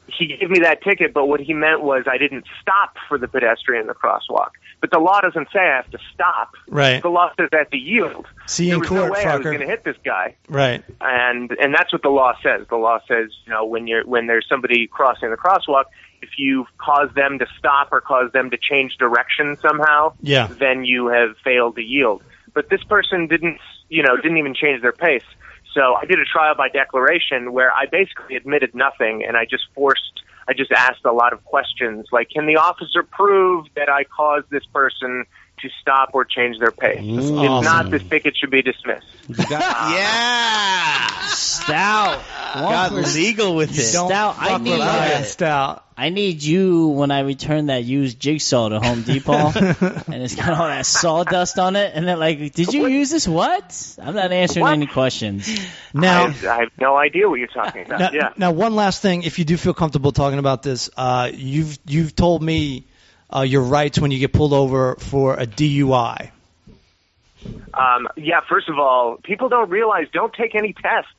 he gave me that ticket, but what he meant was I didn't stop for the pedestrian in the crosswalk. But the law doesn't say I have to stop. Right. The law says I have to yield. See you there in was court, no way I was fucker. going to hit this guy. Right. And that's what the law says. The law says, when there's somebody crossing the crosswalk, if you cause them to stop or cause them to change direction somehow, then you have failed to yield. But this person didn't even change their pace. So I did a trial by declaration where I basically admitted nothing, and I just asked a lot of questions, like, can the officer prove that I caused this person to stop or change their pace? If not, this ticket should be dismissed. Stout. Got legal with it. Stout, I need you when I return that used jigsaw to Home Depot, and it's got all that sawdust on it, and they're like, did you use this? What? I'm not answering any questions. Now, I have no idea what you're talking about. Now, one last thing, if you do feel comfortable talking about this, you've told me your rights when you get pulled over for a DUI. First of all, people don't realize, don't take any tests.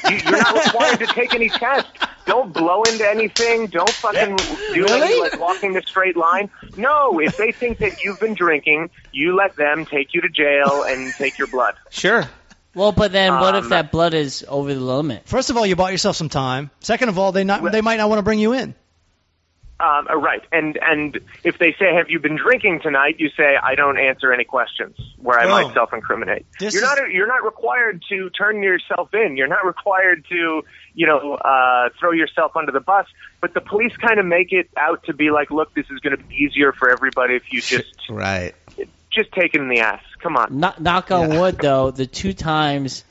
You're not required to take any tests. Don't blow into anything. Don't fucking do any, like, walking the straight line. No, if they think that you've been drinking, you let them take you to jail and take your blood. Sure. Well, but then what if that blood is over the limit? First of all, you bought yourself some time. Second of all, they might not want to bring you in. Right. And if they say, have you been drinking tonight, you say, I don't answer any questions, where I might self-incriminate. You're not required to turn yourself in. You're not required to, throw yourself under the bus. But the police kind of make it out to be like, look, this is going to be easier for everybody if you just take it in the ass. Come on. Knock on wood, though, the 2 times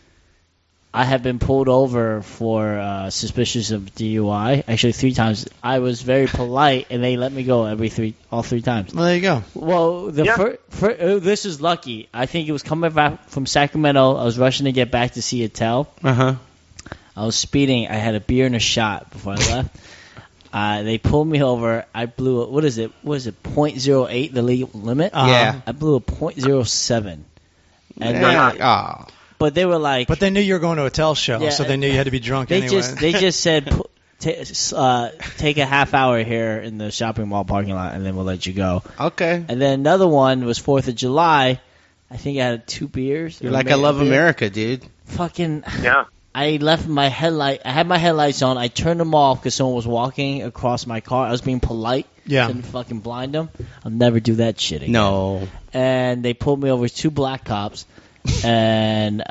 I have been pulled over for suspicious of DUI. Actually, 3 times. I was very polite, and they let me go all 3 times. Well, there you go. Well, this is lucky. I think it was coming back from Sacramento. I was rushing to get back to Seattle. I was speeding. I had a beer and a shot before I left. They pulled me over. I blew what is it? 0.08, the legal limit? Yeah. I blew a 0.07. And but they were like... But they knew you were going to a tell show, so they knew you had to be drunk anyway. They just said, take a half hour here in the shopping mall parking lot, and then we'll let you go. Okay. And then another one was 4th of July. I think I had 2 beers. You're like, I love America, dude. Fucking... Yeah. I left my headlight. I had my headlights on. I turned them off because someone was walking across my car. I was being polite. Yeah. Didn't fucking blind them. I'll never do that shit again. No. And they pulled me over, 2 black cops. And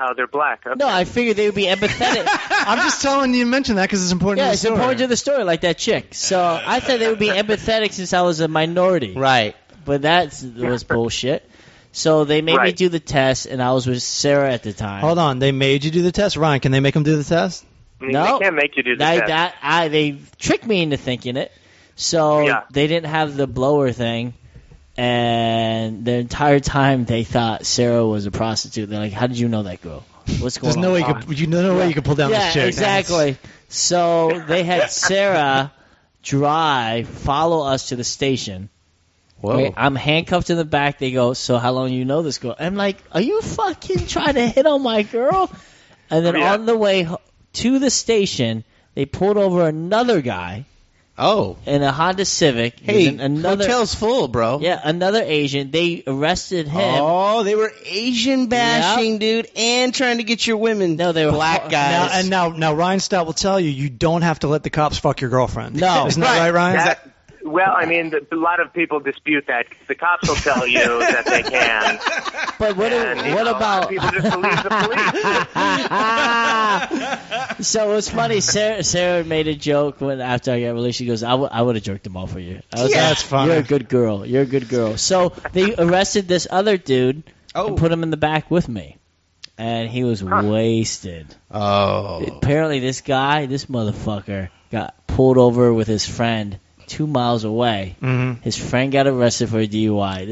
Oh, they're black. Okay. no, I figured they would be empathetic. I'm just telling you to mention that because it's important to Yeah, the it's story. important to the story, like that chick. So I thought they would be empathetic since I was a minority. Right. But that was bullshit. So they made me Right. do the test, and I was with Sarah at the time. Hold on. They made you do the test. Ryan, can they make them do the test? No. They can't make you do the test. They tricked me into thinking it. So Yeah. they didn't have the blower thing, and the entire time they thought Sarah was a prostitute. They're like, "How did you know that girl? What's going There's on?" no way you could pull down Yeah, this chick. exactly. So they had Sarah follow us to the station. Whoa. Wait, I'm handcuffed in the back. They go, "So how long you know this girl?" I'm like, "Are you fucking trying to hit on my girl?" And then Yeah. on the way to the station, they pulled over another guy Oh. in a Honda Civic. Hey, another hotel's full, bro. yeah, another Asian. They arrested him. Oh, they were Asian bashing, dude, and trying to get your women. No, they were black Now, guys. now Ryan Stout will tell you don't have to let the cops fuck your girlfriend. No. Isn't that right, Ryan? Well, I mean, a lot of people dispute that. The cops will tell you that they can. But what And, what a lot about? of people just believe the police. So it was funny. Sarah made a joke after I got released. She goes, "I would have jerked them all for you." I was Yeah, like, that's funny. You're a good girl. You're a good girl. So they arrested this other dude and put him in the back with me, and he was wasted. Oh. Apparently, this motherfucker, got pulled over with his friend 2 miles away. Mm-hmm. His friend got arrested for a DUI.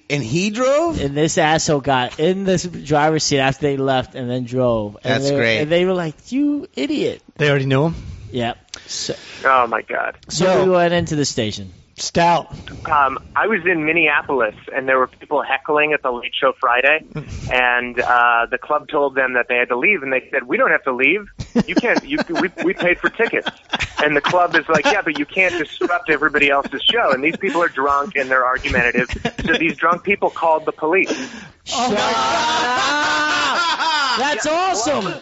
And he drove? And this asshole got in this driver's seat after they left and then drove. And That's great. And they were like, "You idiot." They already knew him. Yep. So Oh, my God. Yo. we went into the station. Stout. I was in Minneapolis, and there were people heckling at the Late Show Friday, and the club told them that they had to leave, and they said, "We don't have to leave. You can't. We paid for tickets." And the club is like, "Yeah, but you can't disrupt everybody else's show." And these people are drunk and they're argumentative, so these drunk people called the police. Shut up! That's awesome.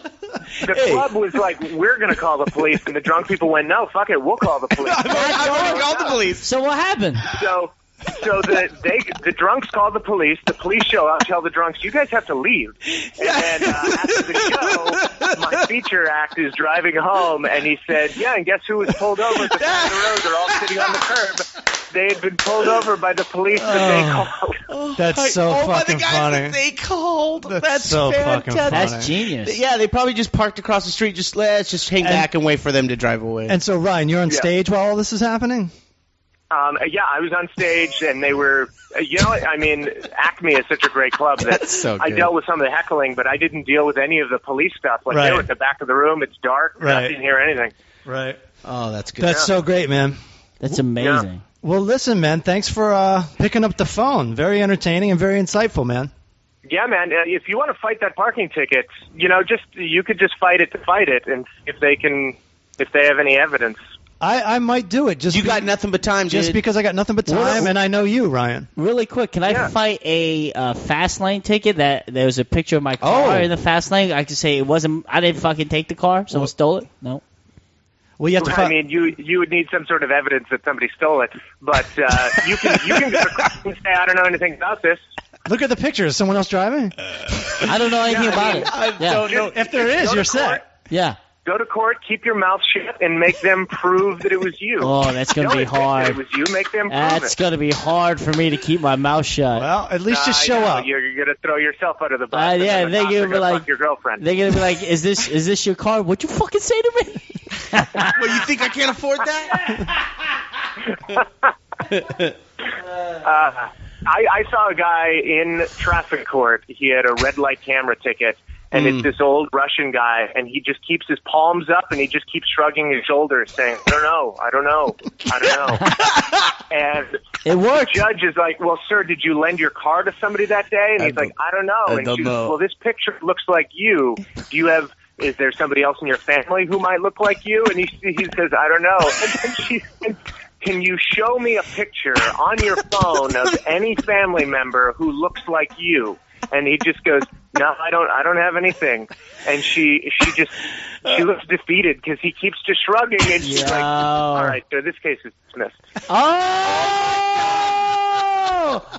The club was like, "We're going to call the police," and the drunk people went, "No, fuck it, we'll call the police." I've already called the police. So what happened? So the drunks call the police. The police show up, tell the drunks, "You guys have to leave." And then after the show, my feature act is driving home, and he said, "Yeah, and guess who was pulled over at the side of the road? They're all sitting on the curb. They had been pulled over by the police that they called." That's so by the fucking guys funny. that they called. That's so fucking fantastic. funny. That's genius. Yeah, they probably just parked across the street. Let's just hang back and wait for them to drive away. And so, Ryan, you're on Yeah. stage while all this is happening? Yeah, I was on stage, and they were, you know, I mean, Acme is such a great club that That's so I good. dealt with some of the heckling, but I didn't deal with any of the police stuff. Like, they were at the back of the room, it's dark, I Right. didn't hear anything. Right. Oh, that's good. That's so great, man. That's amazing. Well, listen, man, thanks for picking up the phone. Very entertaining and very insightful, man. Yeah, man, if you want to fight that parking ticket, you know, you could just fight it to fight it, and if they have any evidence. I might do it. You got nothing but time, just dude. because I got nothing but time, and I know you, Ryan. Really quick, can I fight a fast lane ticket that there was a picture of my car in the fast lane? I could say it wasn't. I didn't fucking take the car. Someone stole it. No. Well, you have to I fight. mean, you would need some sort of evidence that somebody stole it, but you can go to court and say, "I don't know anything about this." Look at the picture. Is someone else driving? I don't know anything about it. don't know. If there is, you're set. Yeah. Go to court, keep your mouth shut, and make them prove that it was you. Oh, that's going to Don't be admit that hard. it was you. Make them prove That's it. going to be hard for me to keep my mouth shut. Well, at least just show up. You're going to throw yourself under the bus. and Yeah, then the they're cops gonna are be gonna like, fuck your girlfriend. they're gonna be like, "Is this your car? What'd you fucking say to me?" Well, you think I can't afford that? I saw a guy in traffic court. He had a red light camera ticket, and it's this old Russian guy, and he just keeps his palms up, and he just keeps shrugging his shoulders, saying, I don't know. And It worked. the judge is like, "Well, sir, did you lend your car to somebody that day?" And he's like, "I don't know." And don't she's know. "Well, this picture looks like you. Is there somebody else in your family who might look like you?" And he says, "I don't know." And then she said, "Can you show me a picture on your phone of any family member who looks like you?" And he just goes, no, I don't have anything. And she looks defeated because he keeps just shrugging, and she's like, all right, so this case is dismissed.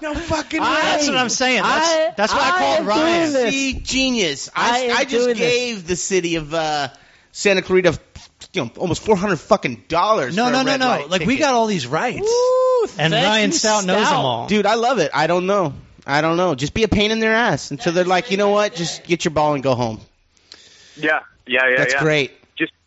No fucking way. That's what I'm saying. That's why I called Ryan. See, genius. I just gave the city of Santa Clarita, almost $400 fucking dollars. No. Like, we got all these rights. Woo, and Ryan Stout knows them all. Dude, I love it. I don't know. Just be a pain in their ass until they're like, you know what? Just get your ball and go home. Yeah. That's great.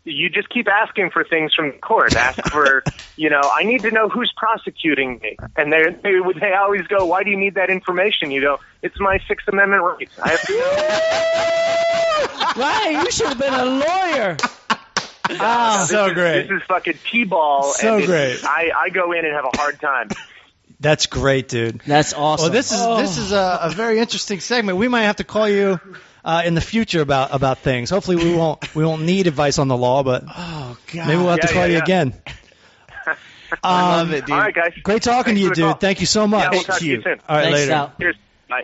You just keep asking for things from the court. Ask for, I need to know who's prosecuting me. And they always go, why do you need that information? You go, it's my Sixth Amendment rights. I have to know. Ryan, you should have been a lawyer. So great. This is fucking T-ball. So great. I go in and have a hard time. That's great, dude. That's awesome. Well, this is a very interesting segment. We might have to call you in the future about things. Hopefully, we won't need advice on the law, but maybe we'll have to call you again. I love it, dude. All right, guys. Great talking to you, dude. Thank you so much. Yeah, we'll talk to you soon. All right, Thanks, later. Sal. Cheers. Bye.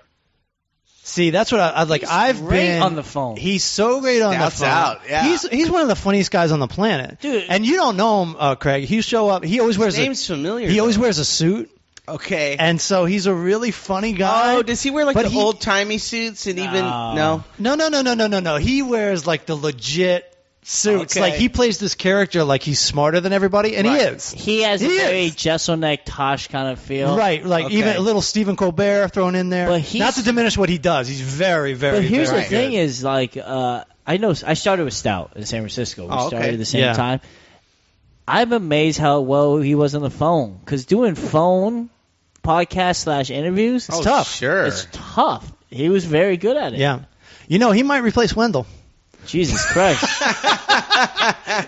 See, that's what I like. I've great been on the phone. He's so great on Stout's the phone. out, yeah. He's one of the funniest guys on the planet, Dude. And you don't know him, Craig. He show up. He always wears name's familiar. He always wears a suit. Okay. And so he's a really funny guy. Oh, does he wear like But the old-timey suits and even no? No. He wears like the legit suits. Okay. Like he plays this character like he's smarter than everybody, and he is. He has a very Jesselneck Tosh kind of feel. Right, like even a little Stephen Colbert thrown in there. But not to diminish what he does. He's very, very. But here's very the thing: good. is like I started with Stout in San Francisco. We started at the same Yeah. time. I'm amazed how well he was on the phone, because doing phone podcast / interviews, Oh, it's tough. sure. It's tough. He was very good at it. Yeah, he might replace Wendell. Jesus Christ.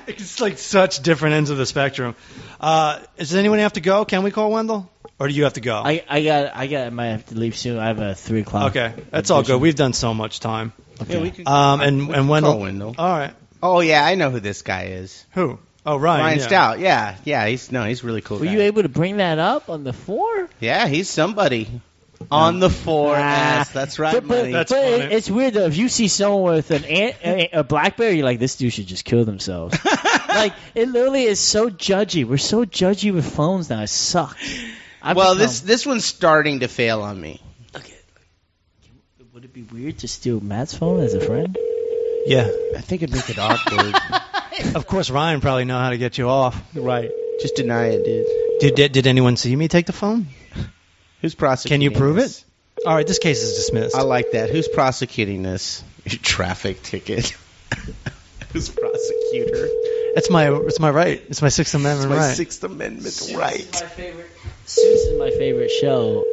It's like such different ends of the spectrum. Does anyone have to go? Can we call Wendell, or do you have to go? I might have to leave soon. I have a 3 o'clock. Okay, that's all good. We've done so much time. Okay. Yeah, we could And Wendell. call Wendell. All right. Oh yeah, I know who this guy is. Who? Oh, Ryan. Ryan Stout. Yeah. He's really cool. Were guy. you able to bring that up on the 4? Yeah, he's somebody. On the 4S. That's right, But money. That's funny. it's weird though. If you see someone with a BlackBerry, you're like, this dude should just kill themselves. Like, it literally is so judgy. We're so judgy with phones now. It sucks. This one's starting to fail on me. Okay. Would it be weird to steal Matt's phone as a friend? Yeah. I think it'd make it awkward. Of course, Ryan probably know how to get you off. Right. Just deny it, dude. Did anyone see me take the phone? Who's prosecuting Can you prove this? it? All right, this case is dismissed. I like that. Who's prosecuting this? Your traffic ticket. Who's prosecutor? It's my right. It's my Sixth Amendment My right. Sixth Amendment right. Suits is my favorite show.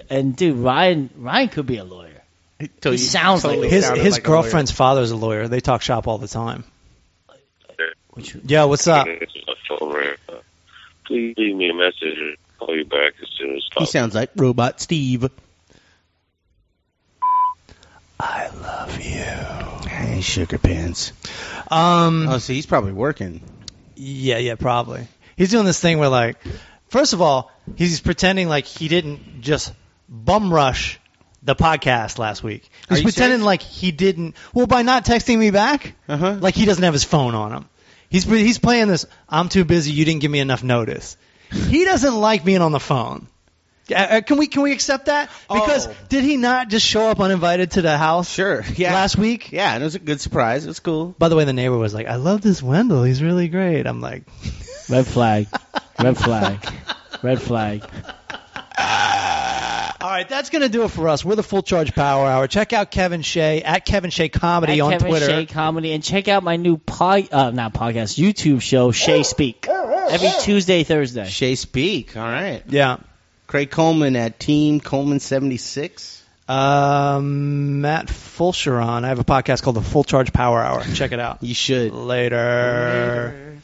And dude, Ryan could be a lawyer. He sounds like His girlfriend's father's a lawyer. They talk shop all the time. Yeah, what's up? Please leave me a message and call you back as soon as possible. He sounds like Robot Steve. I love you. Hey, sugar pants. Oh, so he's probably working. Yeah, probably. He's doing this thing where, like, first of all, he's pretending like he didn't just bum rush the podcast last week. He's pretending like he didn't. Well, by not texting me back, like he doesn't have his phone on him. He's playing this. I'm too busy. You didn't give me enough notice. He doesn't like being on the phone. Can we accept that? Because did he not just show up uninvited to the house? Sure. Yeah. Last week. Yeah, and it was a good surprise. It was cool. By the way, the neighbor was like, "I love this Wendell. He's really great." I'm like, red flag, red flag, red flag. All right, that's going to do it for us. We're the Full Charge Power Hour. Check out Kevin Shea at Kevin Shea Comedy on Kevin Twitter. Shea Comedy, and check out my new YouTube show, Shea Speak, every Tuesday, Thursday. Shea Speak. All right. Yeah. Craig Coleman at Team Coleman 76. Matt Fulchiron. I have a podcast called the Full Charge Power Hour. Check it out. You should. Later.